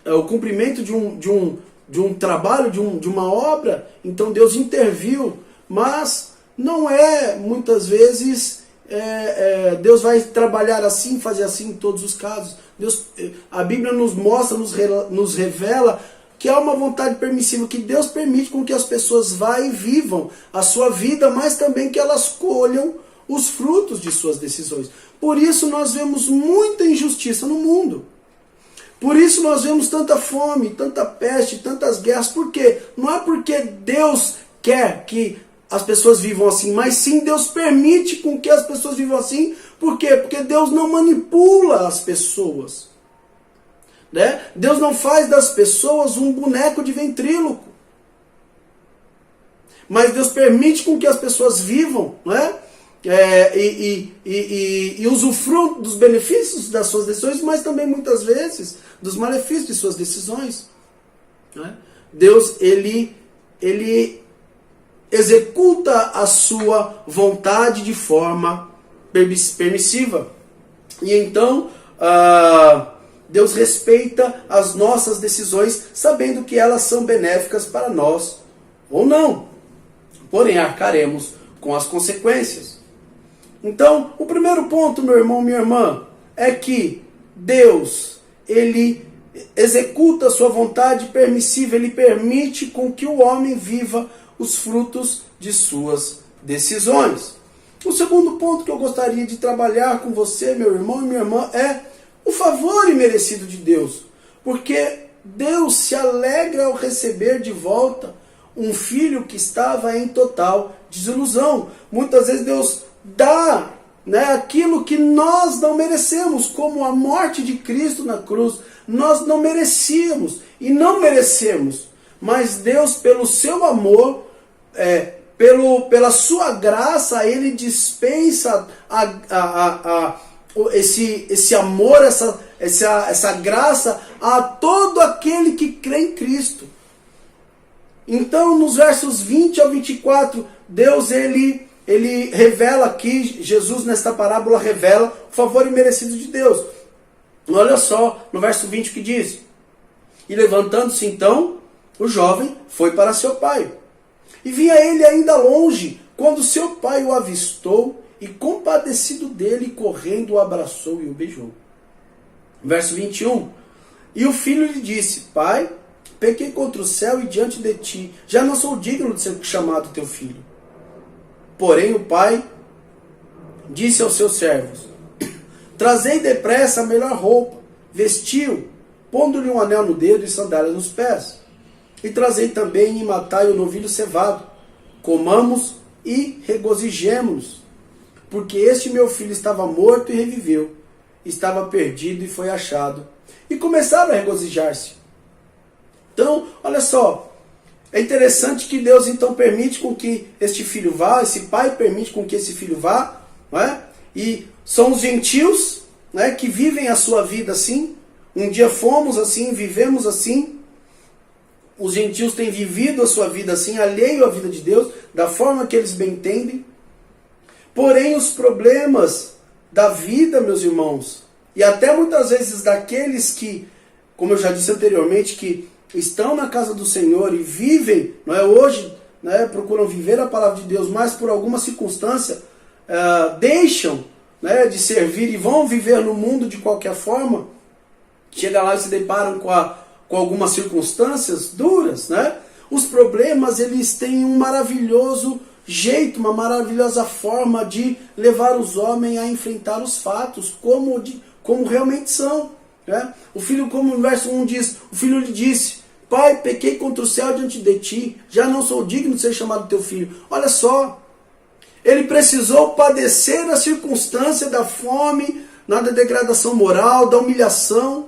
o cumprimento de um trabalho, de uma obra, então Deus interviu, mas não é, muitas vezes, Deus vai trabalhar assim, fazer assim em todos os casos. A Bíblia nos mostra, nos revela que há uma vontade permissiva, que Deus permite com que as pessoas vá e vivam a sua vida, mas também que elas colham os frutos de suas decisões. Por isso nós vemos muita injustiça no mundo. Por isso nós vemos tanta fome, tanta peste, tantas guerras. Por quê? Não é porque Deus quer que as pessoas vivam assim, mas sim Deus permite com que as pessoas vivam assim. Por quê? Porque Deus não manipula as pessoas. Né? Deus não faz das pessoas um boneco de ventríloco. Mas Deus permite com que as pessoas vivam, né? E usufruam dos benefícios das suas decisões, mas também muitas vezes dos malefícios de suas decisões. Né? Deus, ele executa a sua vontade de forma permissiva. E então Deus respeita as nossas decisões, sabendo que elas são benéficas para nós ou não. Porém, arcaremos com as consequências. Então, o primeiro ponto, meu irmão, minha irmã, é que Deus, ele executa a sua vontade permissiva, ele permite com que o homem viva os frutos de suas decisões. O segundo ponto que eu gostaria de trabalhar com você, meu irmão e minha irmã, é o favor imerecido de Deus. Porque Deus se alegra ao receber de volta um filho que estava em total desilusão. Muitas vezes Deus dá, né, aquilo que nós não merecemos, como a morte de Cristo na cruz. Nós não merecíamos e não merecemos, mas Deus, pelo seu amor, pela sua graça, ele dispensa esse amor, essa graça a todo aquele que crê em Cristo. Então, nos versos 20 ao 24, Deus ele revela aqui, Jesus nesta parábola revela o favor imerecido de Deus. Olha só, no verso 20 o que diz: e levantando-se então, o jovem foi para seu pai. E vinha ele ainda longe, quando seu pai o avistou, e compadecido dele, correndo o abraçou e o beijou. Verso 21. E o filho lhe disse: pai, pequei contra o céu e diante de ti, já não sou digno de ser chamado teu filho. Porém o pai disse aos seus servos: trazei depressa a melhor roupa, vestiu, pondo-lhe um anel no dedo e sandálias nos pés. E trazei também e matai o novilho cevado, comamos e regozijemo-nos, porque este meu filho estava morto e reviveu, estava perdido e foi achado. E começaram a regozijar-se. Então, olha só, é interessante que Deus então permite com que este filho vá, esse pai permite com que esse filho vá, não é? E são os gentios, né, que vivem a sua vida assim. Um dia fomos assim, vivemos assim. Os gentios têm vivido a sua vida assim, alheio à vida de Deus, da forma que eles bem entendem. Porém, os problemas da vida, meus irmãos, e até muitas vezes daqueles que, como eu já disse anteriormente, que estão na casa do Senhor e vivem, não é, hoje, né, procuram viver a palavra de Deus, mas por alguma circunstância deixam, né, de servir e vão viver no mundo de qualquer forma, chega lá e se deparam com algumas circunstâncias duras, né? Os problemas, eles têm um maravilhoso jeito, uma maravilhosa forma de levar os homens a enfrentar os fatos como realmente são. Né? O filho, como no verso 1 diz, o filho lhe disse: Pai, pequei contra o céu diante de ti, já não sou digno de ser chamado teu filho. Olha só, ele precisou padecer a circunstância da fome, da degradação moral, da humilhação,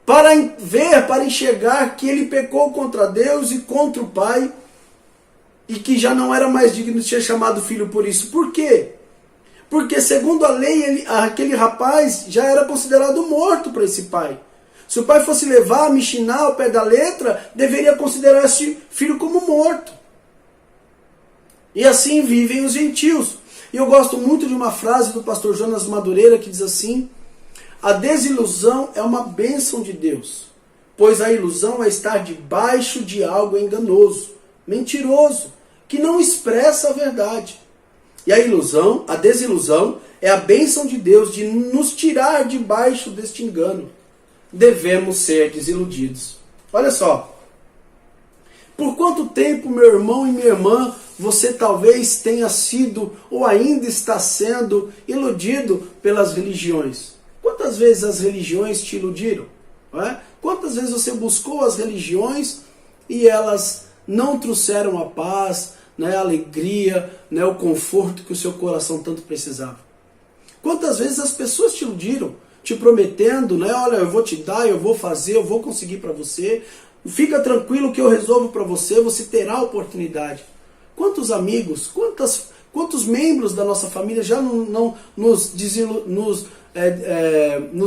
para ver, para enxergar que ele pecou contra Deus e contra o Pai, e que já não era mais digno de ser chamado filho por isso. Por quê? Porque segundo a lei, aquele rapaz já era considerado morto para esse pai. Se o pai fosse levar, Mishiná ao pé da letra, deveria considerar esse filho como morto. E assim vivem os gentios. E eu gosto muito de uma frase do pastor Jonas Madureira que diz assim: a desilusão é uma bênção de Deus, pois a ilusão é estar debaixo de algo enganoso, mentiroso, que não expressa a verdade. E a desilusão é a bênção de Deus de nos tirar debaixo deste engano. Devemos ser desiludidos. Olha só. Por quanto tempo, meu irmão e minha irmã, você talvez tenha sido ou ainda está sendo iludido pelas religiões? Quantas vezes as religiões te iludiram? Não é? Quantas vezes você buscou as religiões e elas não trouxeram a paz, né, a alegria, né, o conforto que o seu coração tanto precisava? Quantas vezes as pessoas te iludiram, te prometendo, né, olha, eu vou te dar, eu vou fazer, eu vou conseguir para você, fica tranquilo que eu resolvo para você, você terá a oportunidade. Quantos amigos, quantos membros da nossa família já não nos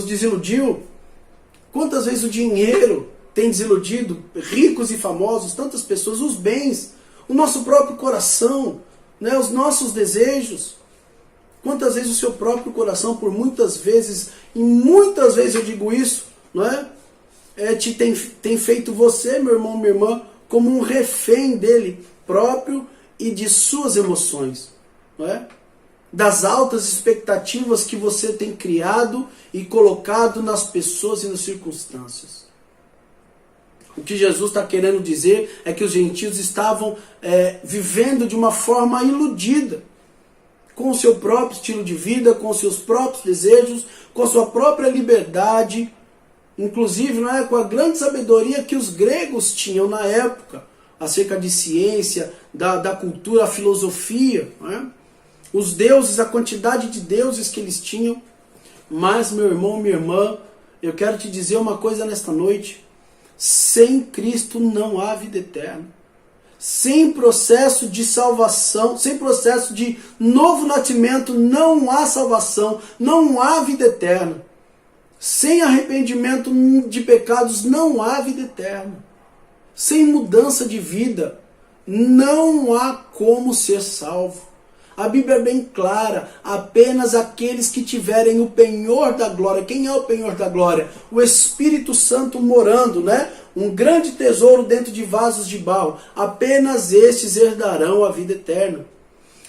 desiludiu? Quantas vezes o dinheiro tem desiludido ricos e famosos, tantas pessoas, os bens, o nosso próprio coração, né, os nossos desejos. Quantas vezes o seu próprio coração, por muitas vezes, e muitas vezes eu digo isso, não é? Tem feito você, meu irmão, minha irmã, como um refém dele próprio e de suas emoções, não é? Das altas expectativas que você tem criado e colocado nas pessoas e nas circunstâncias. O que Jesus está querendo dizer é que os gentios estavam vivendo de uma forma iludida, com o seu próprio estilo de vida, com os seus próprios desejos, com a sua própria liberdade, inclusive, não é, com a grande sabedoria que os gregos tinham na época, acerca de ciência, da cultura, a filosofia, não é? Os deuses, a quantidade de deuses que eles tinham. Mas, meu irmão, minha irmã, eu quero te dizer uma coisa nesta noite: sem Cristo não há vida eterna. Sem processo de salvação, sem processo de novo nascimento, não há salvação, não há vida eterna. Sem arrependimento de pecados, não há vida eterna. Sem mudança de vida, não há como ser salvo. A Bíblia é bem clara: apenas aqueles que tiverem o penhor da glória. Quem é o penhor da glória? O Espírito Santo morando, né? Um grande tesouro dentro de vasos de barro. Apenas estes herdarão a vida eterna.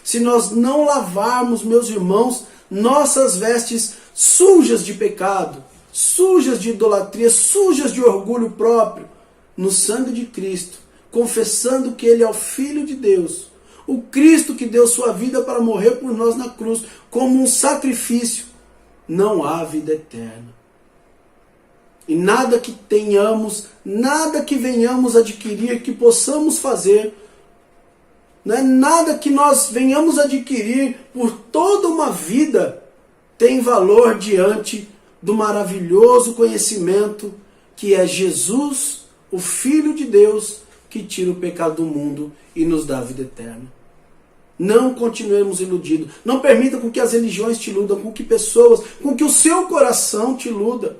Se nós não lavarmos, meus irmãos, nossas vestes sujas de pecado, sujas de idolatria, sujas de orgulho próprio, no sangue de Cristo, confessando que Ele é o Filho de Deus, o Cristo que deu sua vida para morrer por nós na cruz, como um sacrifício, não há vida eterna. E nada que tenhamos, nada que venhamos adquirir, que possamos fazer, não é nada que nós venhamos adquirir por toda uma vida, tem valor diante do maravilhoso conhecimento que é Jesus, o Filho de Deus, que tira o pecado do mundo e nos dá a vida eterna. Não continuemos iludidos. Não permita com que as religiões te iludam, com que pessoas, com que o seu coração te iluda.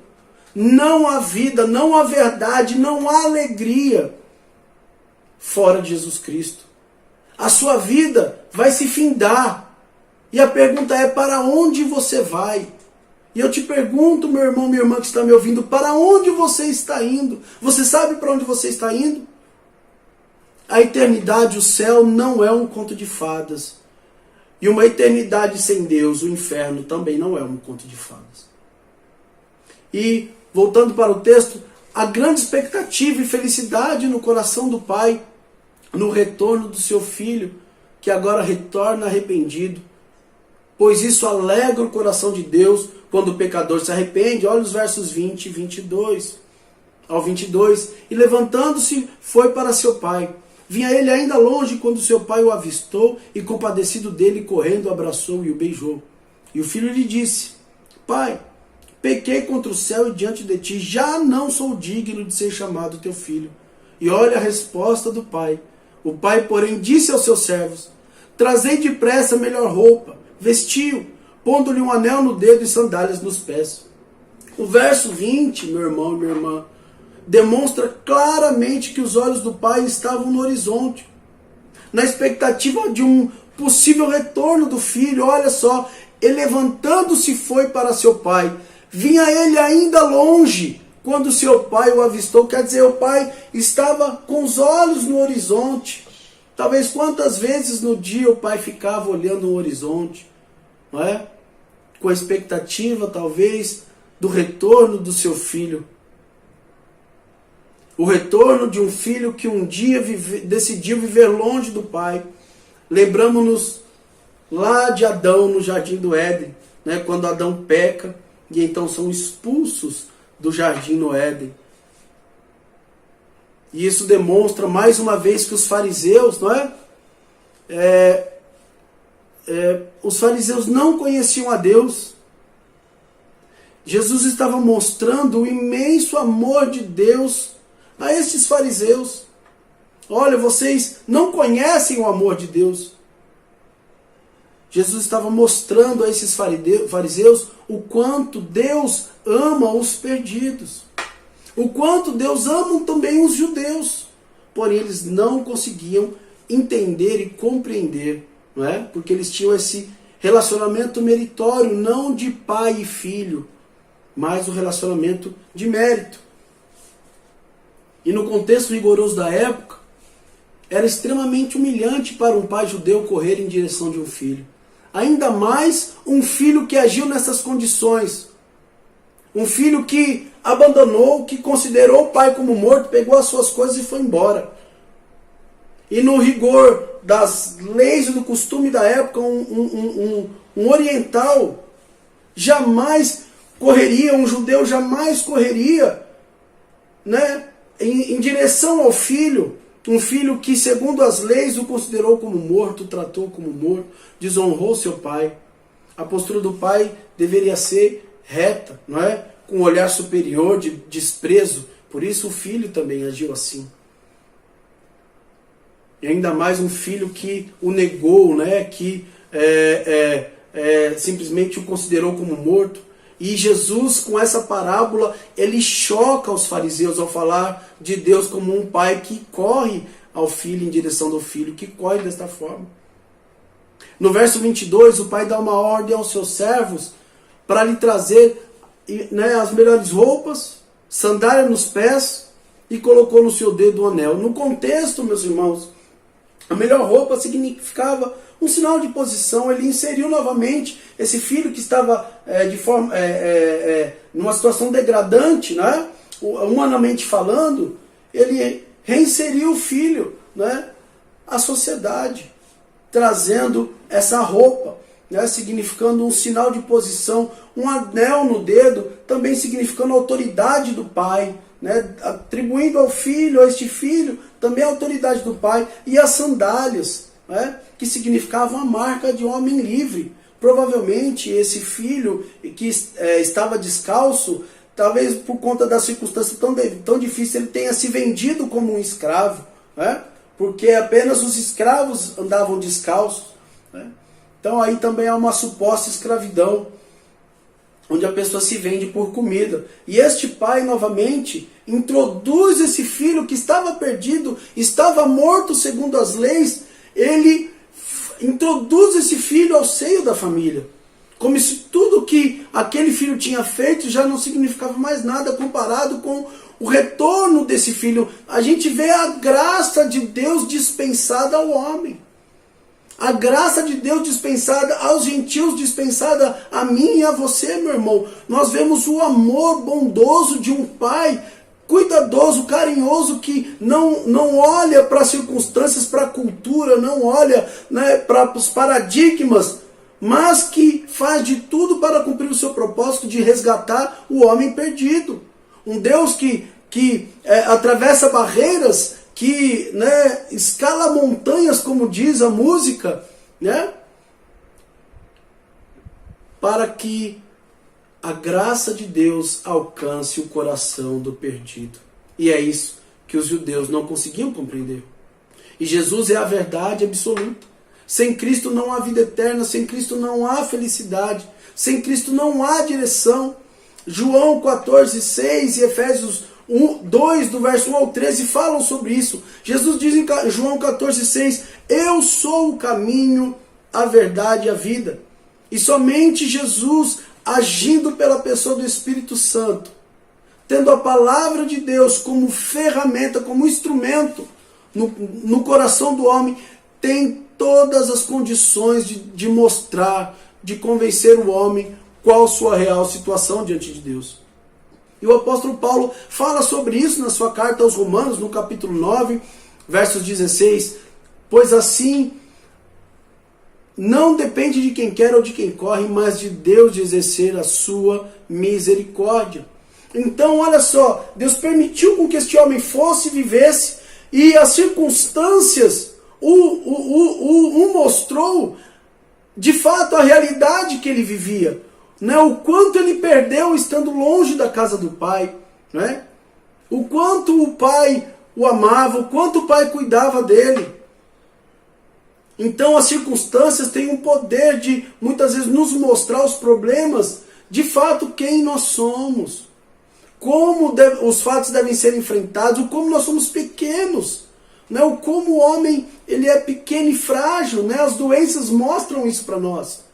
Não há vida, não há verdade, não há alegria fora de Jesus Cristo. A sua vida vai se findar. E a pergunta é: para onde você vai? E eu te pergunto, meu irmão, minha irmã que está me ouvindo, para onde você está indo? Você sabe para onde você está indo? A eternidade, o céu, não é um conto de fadas. E uma eternidade sem Deus, o inferno, também não é um conto de fadas. E, voltando para o texto, a grande expectativa e felicidade no coração do Pai, no retorno do seu Filho, que agora retorna arrependido, pois isso alegra o coração de Deus quando o pecador se arrepende. Olha os versos 20 e 22 ao 22. E levantando-se, foi para seu pai. Vinha ele ainda longe quando seu pai o avistou e, compadecido dele, correndo, o abraçou e o beijou. E o filho lhe disse: Pai, pequei contra o céu e diante de ti, já não sou digno de ser chamado teu filho. E olha a resposta do pai. O pai, porém, disse aos seus servos: Trazei depressa a melhor roupa, vestiu, pondo-lhe um anel no dedo e sandálias nos pés. O verso 20, meu irmão e minha irmã, demonstra claramente que os olhos do pai estavam no horizonte, na expectativa de um possível retorno do filho. Olha só, ele levantando-se foi para seu pai. Vinha ele ainda longe quando seu pai o avistou. Quer dizer, o pai estava com os olhos no horizonte. Talvez quantas vezes no dia o pai ficava olhando o horizonte, não é? Com a expectativa, talvez, do retorno do seu filho. O retorno de um filho que um dia decidiu viver longe do pai. Lembramos-nos lá de Adão no jardim do Éden, né? Quando Adão peca e então são expulsos do jardim no Éden. E isso demonstra mais uma vez que os fariseus, não é? Os fariseus não conheciam a Deus. Jesus estava mostrando o imenso amor de Deus a estes fariseus. Olha, vocês não conhecem o amor de Deus. Jesus estava mostrando a esses fariseus o quanto Deus ama os perdidos. O quanto Deus ama também os judeus. Porém, eles não conseguiam entender e compreender, não é? Porque eles tinham esse relacionamento meritório, não de pai e filho, mas o relacionamento de mérito. E no contexto rigoroso da época, era extremamente humilhante para um pai judeu correr em direção de um filho. Ainda mais um filho que agiu nessas condições. Um filho que abandonou, que considerou o pai como morto, pegou as suas coisas e foi embora. E no rigor das leis e do costume da época, um oriental jamais correria, um judeu jamais correria, né, em direção ao filho. Um filho que, segundo as leis, o considerou como morto, o tratou como morto, desonrou seu pai. A postura do pai deveria ser reta, não é? Com um olhar superior de desprezo. Por isso o filho também agiu assim. E ainda mais um filho que o negou, né? Que simplesmente o considerou como morto. E Jesus, com essa parábola, ele choca os fariseus ao falar de Deus como um pai que corre ao filho, em direção do filho, que corre desta forma. No verso 22, o pai dá uma ordem aos seus servos para lhe trazer, né, as melhores roupas, sandália nos pés, e colocou no seu dedo o anel. No contexto, meus irmãos, a melhor roupa significava um sinal de posição. Ele inseriu novamente esse filho que estava numa situação degradante, né? Humanamente falando. Ele reinseriu o filho, né, à sociedade, trazendo essa roupa, né, significando um sinal de posição, um anel no dedo, também significando a autoridade do pai, né, atribuindo ao filho, a este filho, também a autoridade do pai, e as sandálias, né, que significavam a marca de homem livre. Provavelmente esse filho que estava descalço, talvez por conta da circunstância tão difícil, ele tenha se vendido como um escravo, né, porque apenas os escravos andavam descalços, né. Então aí também há uma suposta escravidão, onde a pessoa se vende por comida. E este pai novamente introduz esse filho que estava perdido, estava morto segundo as leis, ele introduz esse filho ao seio da família. Como se tudo que aquele filho tinha feito já não significava mais nada comparado com o retorno desse filho. A gente vê a graça de Deus dispensada ao homem. A graça de Deus dispensada aos gentios, dispensada a mim e a você, meu irmão. Nós vemos o amor bondoso de um pai cuidadoso, carinhoso, que não olha para as circunstâncias, para a cultura, não olha, né, para os paradigmas, mas que faz de tudo para cumprir o seu propósito de resgatar o homem perdido. Um Deus que atravessa barreiras, que, né, escala montanhas, como diz a música, né, para que a graça de Deus alcance o coração do perdido. E é isso que os judeus não conseguiam compreender. E Jesus é a verdade absoluta. Sem Cristo não há vida eterna, sem Cristo não há felicidade, sem Cristo não há direção. João 14:6 e Efésios 2, do verso 1 ao 13, falam sobre isso. Jesus diz em João 14:6, eu sou o caminho, a verdade e a vida. E somente Jesus, agindo pela pessoa do Espírito Santo, tendo a palavra de Deus como ferramenta, como instrumento no coração do homem, tem todas as condições de mostrar, de convencer o homem qual sua real situação diante de Deus. E o apóstolo Paulo fala sobre isso na sua carta aos Romanos, no capítulo 9, versos 16, pois assim não depende de quem quer ou de quem corre, mas de Deus de exercer a sua misericórdia. Então, olha só, Deus permitiu com que este homem fosse e vivesse, e as circunstâncias o mostrou, de fato, a realidade que ele vivia, né? O quanto ele perdeu estando longe da casa do pai, né? O quanto o pai o amava, o quanto o pai cuidava dele. Então as circunstâncias têm um poder de, muitas vezes, nos mostrar os problemas, de fato, quem nós somos, como os fatos devem ser enfrentados, como nós somos pequenos, né? O como o homem ele é pequeno e frágil, né? As doenças mostram isso para nós.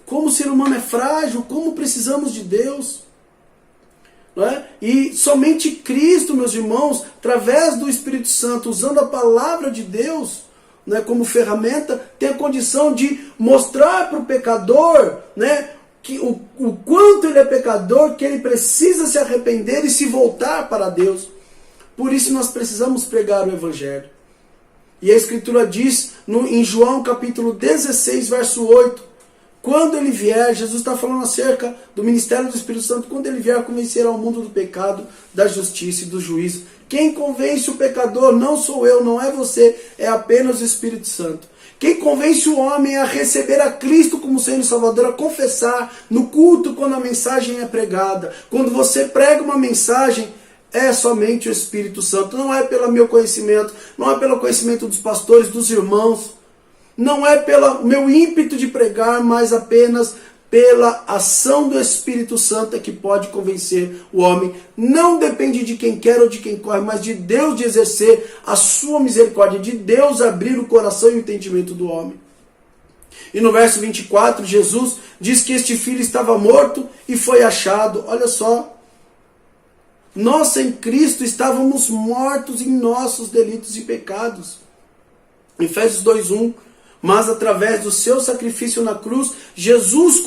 Como o ser humano é frágil, como precisamos de Deus. Né? E somente Cristo, meus irmãos, através do Espírito Santo, usando a palavra de Deus, né, como ferramenta, tem a condição de mostrar para o pecador, né, que o quanto ele é pecador, que ele precisa se arrepender e se voltar para Deus. Por isso nós precisamos pregar o Evangelho. E a Escritura diz em João capítulo 16, verso 8, quando ele vier, Jesus está falando acerca do ministério do Espírito Santo, quando ele vier convencer ao mundo do pecado, da justiça e do juízo. Quem convence o pecador não sou eu, não é você, é apenas o Espírito Santo. Quem convence o homem a receber a Cristo como Senhor e Salvador, a confessar no culto quando a mensagem é pregada. Quando você prega uma mensagem, é somente o Espírito Santo. Não é pelo meu conhecimento, não é pelo conhecimento dos pastores, dos irmãos. Não é pelo meu ímpeto de pregar, mas apenas pela ação do Espírito Santo é que pode convencer o homem. Não depende de quem quer ou de quem corre, mas de Deus de exercer a sua misericórdia, de Deus abrir o coração e o entendimento do homem. E no verso 24, Jesus diz que este filho estava morto e foi achado. Olha só, nós em Cristo estávamos mortos em nossos delitos e pecados. Efésios 2:1. Mas através do seu sacrifício na cruz, Jesus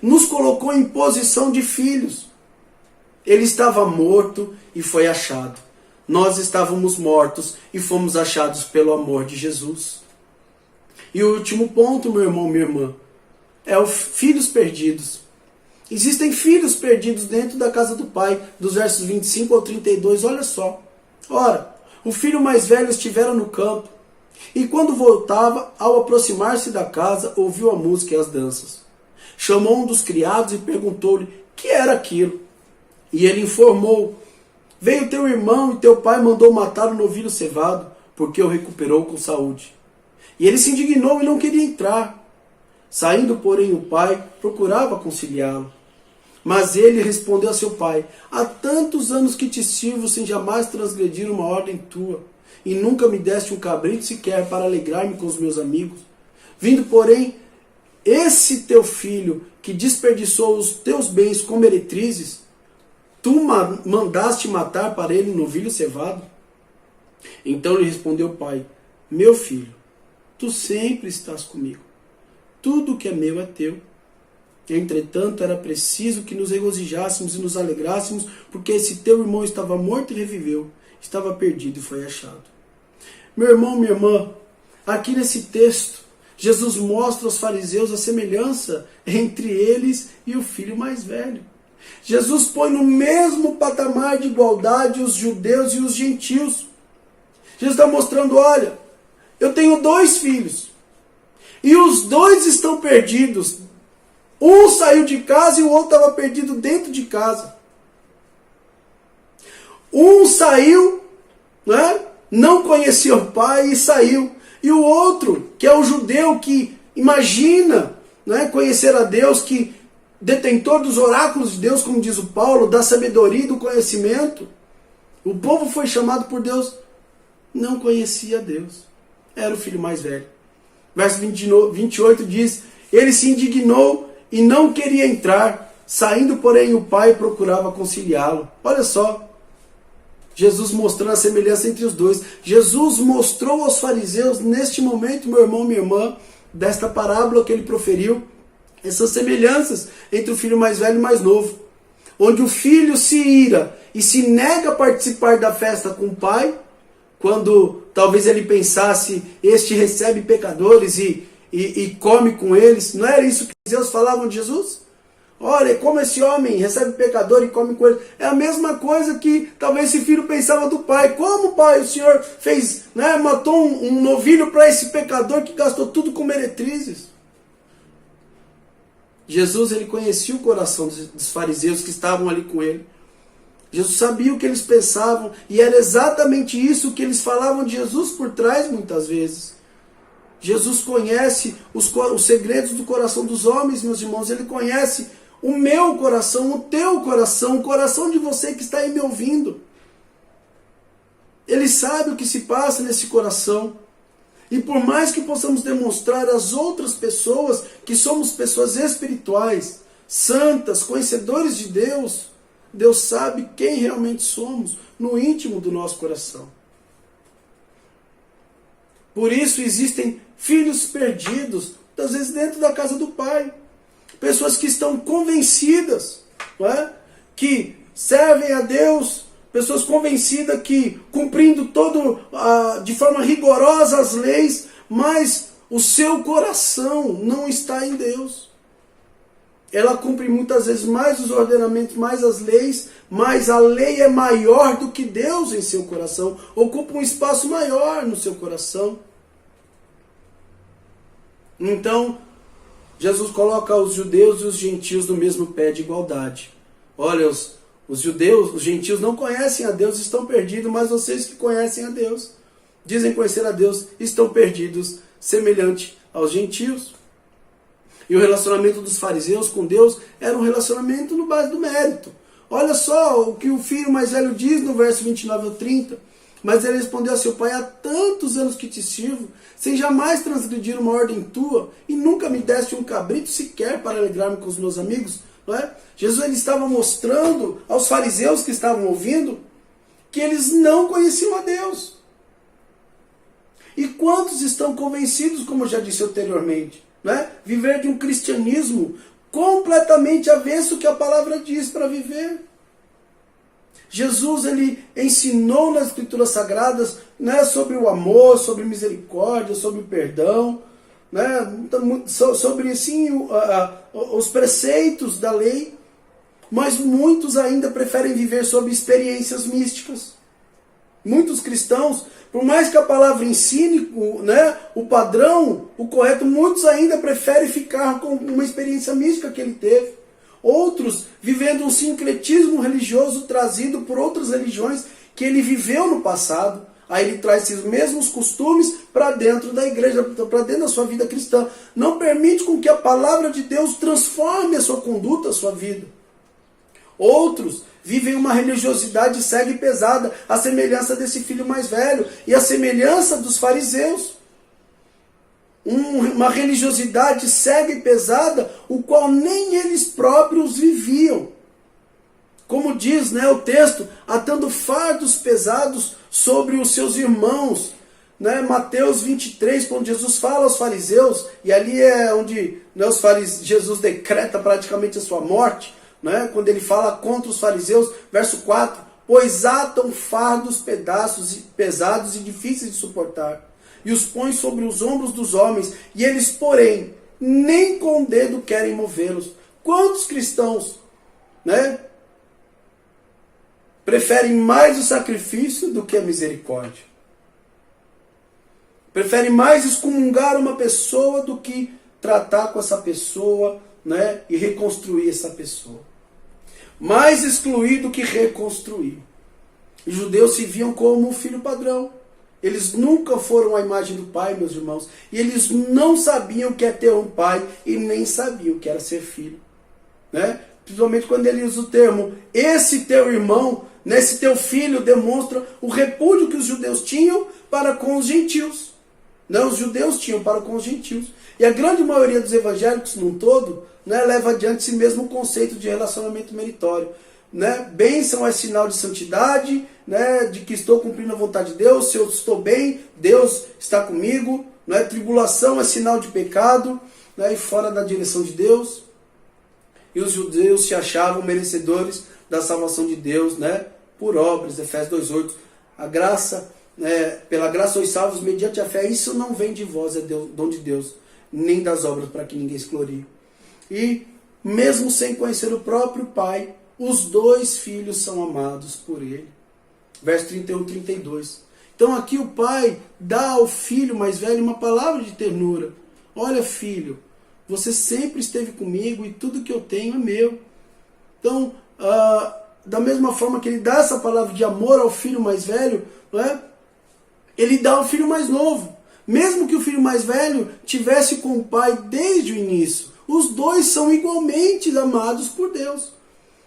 nos colocou em posição de filhos. Ele estava morto e foi achado. Nós estávamos mortos e fomos achados pelo amor de Jesus. E o último ponto, meu irmão, minha irmã, é os filhos perdidos. Existem filhos perdidos dentro da casa do pai, dos versos 25 ao 32, olha só. Ora, o filho mais velho estivera no campo, e quando voltava, ao aproximar-se da casa, ouviu a música e as danças. Chamou um dos criados e perguntou-lhe que era aquilo. E ele informou: veio teu irmão e teu pai mandou matar o novilho cevado, porque o recuperou com saúde. E ele se indignou e não queria entrar. Saindo, porém, o pai procurava conciliá-lo. Mas ele respondeu a seu pai: há tantos anos que te sirvo sem jamais transgredir uma ordem tua, e nunca me deste um cabrito sequer para alegrar-me com os meus amigos. Vindo, porém, esse teu filho que desperdiçou os teus bens com meretrizes, tu mandaste matar para ele um novilho cevado? Então lhe respondeu o pai: meu filho, tu sempre estás comigo. Tudo que é meu é teu. Entretanto, era preciso que nos regozijássemos e nos alegrássemos, porque esse teu irmão estava morto e reviveu, estava perdido e foi achado. Meu irmão, minha irmã, aqui nesse texto, Jesus mostra aos fariseus a semelhança entre eles e o filho mais velho. Jesus põe no mesmo patamar de igualdade os judeus e os gentios. Jesus está mostrando, olha, eu tenho 2 filhos, e os 2 estão perdidos. Um saiu de casa e o outro estava perdido dentro de casa. Um saiu, né, não conhecia o pai e saiu. E o outro, que é o judeu que imagina, né, conhecer a Deus, que detentor dos oráculos de Deus, como diz o Paulo, da sabedoria e do conhecimento. O povo foi chamado por Deus, não conhecia Deus. Era o filho mais velho. Verso 28 diz, ele se indignou e não queria entrar, saindo, porém, o pai procurava conciliá-lo. Olha só, Jesus mostrando a semelhança entre os 2. Jesus mostrou aos fariseus, neste momento, meu irmão, minha irmã, desta parábola que ele proferiu, essas semelhanças entre o filho mais velho e o mais novo. Onde o filho se ira e se nega a participar da festa com o pai, quando talvez ele pensasse, este recebe pecadores e come com eles. Não era isso que os fariseus falavam de Jesus? Olha, como esse homem recebe pecador e come com ele. É a mesma coisa que talvez esse filho pensava do pai. Como, pai, o senhor fez, né, matou um novilho para esse pecador que gastou tudo com meretrizes? Jesus, ele conhecia o coração dos fariseus que estavam ali com ele. Jesus sabia o que eles pensavam e era exatamente isso que eles falavam de Jesus por trás muitas vezes. Jesus conhece os segredos do coração dos homens, meus irmãos. Ele conhece o meu coração, o teu coração, o coração de você que está aí me ouvindo. Ele sabe o que se passa nesse coração. E por mais que possamos demonstrar às outras pessoas que somos pessoas espirituais, santas, conhecedores de Deus, Deus sabe quem realmente somos no íntimo do nosso coração. Por isso existem filhos perdidos, às vezes dentro da casa do pai. Pessoas que estão convencidas, não é? Que servem a Deus, pessoas convencidas que cumprindo de forma rigorosa as leis, mas o seu coração não está em Deus. Ela cumpre muitas vezes mais os ordenamentos, mais as leis, mas a lei é maior do que Deus em seu coração, ocupa um espaço maior no seu coração. Então, Jesus coloca os judeus e os gentios no mesmo pé de igualdade. Olha, os judeus, os gentios não conhecem a Deus, estão perdidos, mas vocês que conhecem a Deus, dizem conhecer a Deus, estão perdidos, semelhante aos gentios. E o relacionamento dos fariseus com Deus era um relacionamento no base do mérito. Olha só o que o filho mais velho diz no verso 29 ao 30. Mas ele respondeu a seu pai, há tantos anos que te sirvo, sem jamais transgredir uma ordem tua, e nunca me deste um cabrito sequer para alegrar-me com os meus amigos. Não é? Jesus, ele estava mostrando aos fariseus que estavam ouvindo que eles não conheciam a Deus. E quantos estão convencidos, como eu já disse anteriormente, né? Viver de um cristianismo completamente avesso que a palavra diz para viver. Jesus, ele ensinou nas Escrituras Sagradas, né, sobre o amor, sobre misericórdia, sobre o perdão, né, sobre assim, os preceitos da lei, mas muitos ainda preferem viver sob experiências místicas. Muitos cristãos, por mais que a palavra ensine, né, o padrão, o correto, muitos ainda preferem ficar com uma experiência mística que ele teve. Outros vivendo um sincretismo religioso trazido por outras religiões que ele viveu no passado. Aí ele traz esses mesmos costumes para dentro da igreja, para dentro da sua vida cristã. Não permite com que a palavra de Deus transforme a sua conduta, a sua vida. Outros vivem uma religiosidade cega e pesada, a semelhança desse filho mais velho e a semelhança dos fariseus. Uma religiosidade cega e pesada, o qual nem eles próprios viviam. Como diz, né, o texto, atando fardos pesados sobre os seus irmãos, né, Mateus 23, quando Jesus fala aos fariseus, e ali é onde, né, Jesus decreta praticamente a sua morte, né, quando ele fala contra os fariseus, verso 4, pois atam fardos pesados e difíceis de suportar, e os põem sobre os ombros dos homens, e eles, porém, nem com o dedo querem movê-los. Quantos cristãos, né, preferem mais o sacrifício do que a misericórdia? Preferem mais excomungar uma pessoa do que tratar com essa pessoa, né, e reconstruir essa pessoa. Mais excluir do que reconstruir. Os judeus se viam como o filho padrão. Eles nunca foram a imagem do pai, meus irmãos. E eles não sabiam o que é ter um pai e nem sabiam o que era ser filho. Né? Principalmente quando ele usa o termo, esse teu irmão, esse teu filho, demonstra o repúdio que os judeus tinham para com os gentios. Né? Os judeus tinham para com os gentios. E a grande maioria dos evangélicos, num todo, né, leva adiante esse mesmo conceito de relacionamento meritório. Né? Bênção é sinal de santidade, né, de que estou cumprindo a vontade de Deus. Se eu estou bem, Deus está comigo. Né? Tribulação é sinal de pecado, né, e fora da direção de Deus. E os judeus se achavam merecedores da salvação de Deus, né, por obras, Efésios 2,8. A graça, pela graça sois salvos mediante a fé. Isso não vem de vós, é dom de Deus, nem das obras para que ninguém se glorie. E mesmo sem conhecer o próprio Pai, os dois filhos são amados por ele. Verso 31 e 32. Então aqui o pai dá ao filho mais velho uma palavra de ternura. Olha, filho, você sempre esteve comigo e tudo que eu tenho é meu. Então, da mesma forma que ele dá essa palavra de amor ao filho mais velho, né, ele dá ao filho mais novo. Mesmo que o filho mais velho tivesse com o pai desde o início, os dois são igualmente amados por Deus.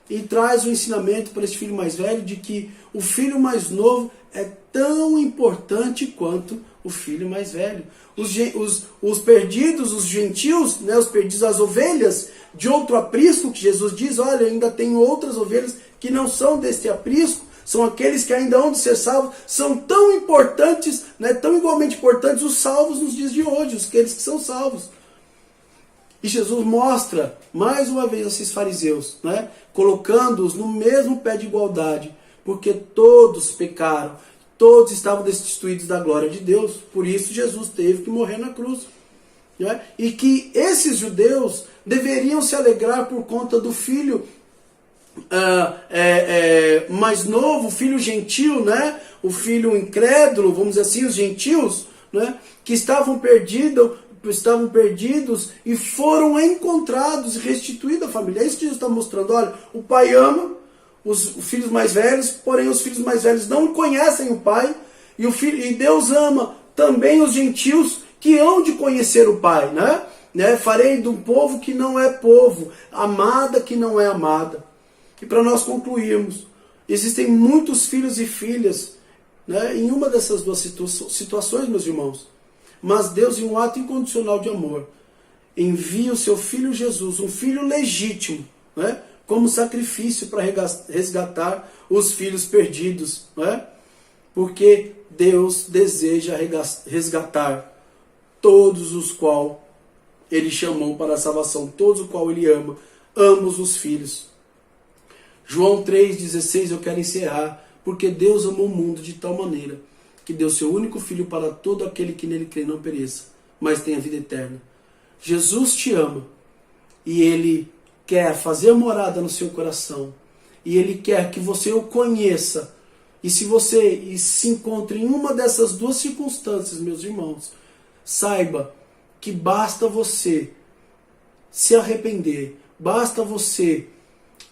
E traz o ensinamento para esse filho mais velho de que o filho mais novo é tão importante quanto o filho mais velho. Os perdidos, os gentios, né, os perdidos, as ovelhas de outro aprisco, que Jesus diz, olha, ainda tem outras ovelhas que não são deste aprisco, são aqueles que ainda hão de ser salvos, são tão importantes, né, tão igualmente importantes os salvos nos dias de hoje, aqueles que são salvos. E Jesus mostra, mais uma vez, esses fariseus, né, colocando-os no mesmo pé de igualdade, porque todos pecaram, todos estavam destituídos da glória de Deus, por isso Jesus teve que morrer na cruz. Né? E que esses judeus deveriam se alegrar por conta do filho mais novo, o filho gentil, né? O filho incrédulo, vamos dizer assim, os gentios, né? Que estavam perdidos e foram encontrados e restituídos à família. É isso que Jesus está mostrando. Olha, o pai ama os filhos mais velhos, porém os filhos mais velhos não conhecem o pai, e Deus ama também os gentios que hão de conhecer o pai. Né? Farei de um povo que não é povo, amada que não é amada. E para nós concluirmos, existem muitos filhos e filhas, né, em uma dessas duas situações, meus irmãos. Mas Deus, em um ato incondicional de amor, envia o seu Filho Jesus, um filho legítimo, né, como sacrifício para resgatar os filhos perdidos. Né, porque Deus deseja resgatar todos os qual Ele chamou para a salvação, todos os qual Ele ama, ambos os filhos. João 3,16, eu quero encerrar, porque Deus amou o mundo de tal maneira que deu seu único filho para todo aquele que nele crê não pereça, mas tenha vida eterna. Jesus te ama e Ele quer fazer morada no seu coração e Ele quer que você o conheça. E se você se encontra em uma dessas duas circunstâncias, meus irmãos, saiba que basta você se arrepender, basta você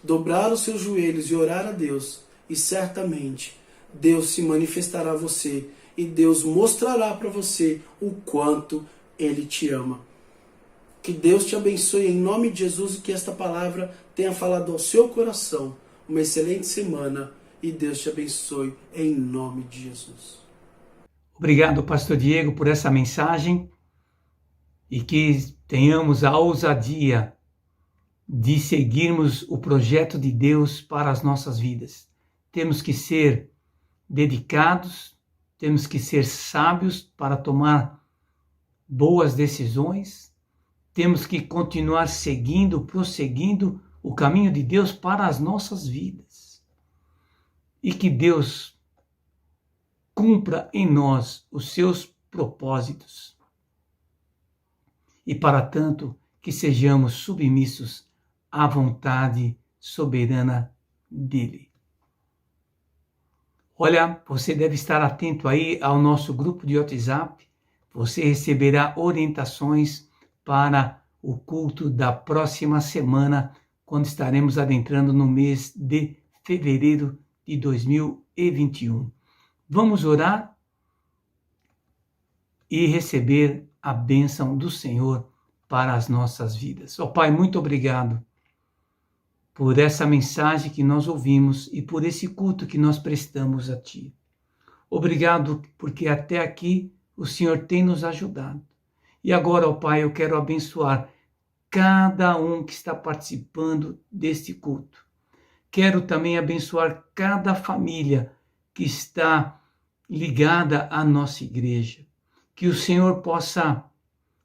dobrar os seus joelhos e orar a Deus, e certamente Deus se manifestará a você e Deus mostrará para você o quanto Ele te ama. Que Deus te abençoe em nome de Jesus e que esta palavra tenha falado ao seu coração. Uma excelente semana e Deus te abençoe em nome de Jesus. Obrigado, Pastor Diego, por essa mensagem e que tenhamos a ousadia de seguirmos o projeto de Deus para as nossas vidas. Temos que ser dedicados, temos que ser sábios para tomar boas decisões, temos que continuar prosseguindo o caminho de Deus para as nossas vidas. E que Deus cumpra em nós os seus propósitos. E para tanto, que sejamos submissos à vontade soberana dele. Olha, você deve estar atento aí ao nosso grupo de WhatsApp. Você receberá orientações para o culto da próxima semana, quando estaremos adentrando no mês de fevereiro de 2021. Vamos orar e receber a bênção do Senhor para as nossas vidas. Ó Pai, muito obrigado por essa mensagem que nós ouvimos e por esse culto que nós prestamos a Ti. Obrigado porque até aqui o Senhor tem nos ajudado. E agora, ó Pai, eu quero abençoar cada um que está participando deste culto. Quero também abençoar cada família que está ligada à nossa igreja. Que o Senhor possa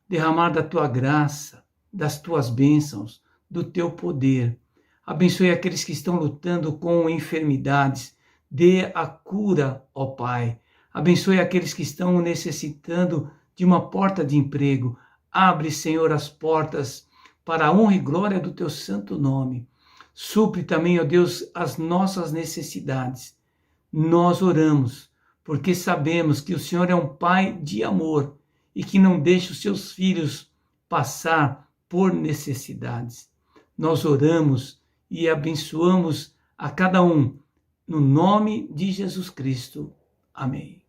derramar da Tua graça, das Tuas bênçãos, do Teu poder. Abençoe aqueles que estão lutando com enfermidades. Dê a cura, ó Pai. Abençoe aqueles que estão necessitando de uma porta de emprego. Abre, Senhor, as portas para a honra e glória do Teu santo nome. Supre também, ó Deus, as nossas necessidades. Nós oramos, porque sabemos que o Senhor é um Pai de amor e que não deixa os seus filhos passar por necessidades. Nós oramos e abençoamos a cada um, no nome de Jesus Cristo. Amém.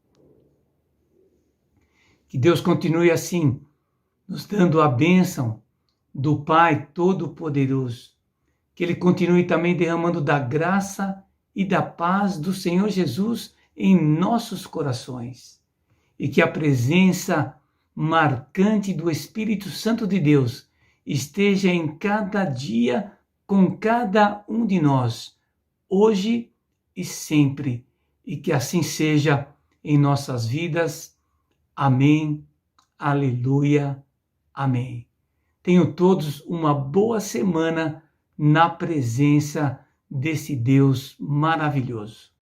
Que Deus continue assim, nos dando a bênção do Pai Todo-Poderoso. Que Ele continue também derramando da graça e da paz do Senhor Jesus em nossos corações. E que a presença marcante do Espírito Santo de Deus esteja em cada dia com cada um de nós, hoje e sempre, e que assim seja em nossas vidas. Amém, aleluia, amém. Tenham todos uma boa semana na presença desse Deus maravilhoso.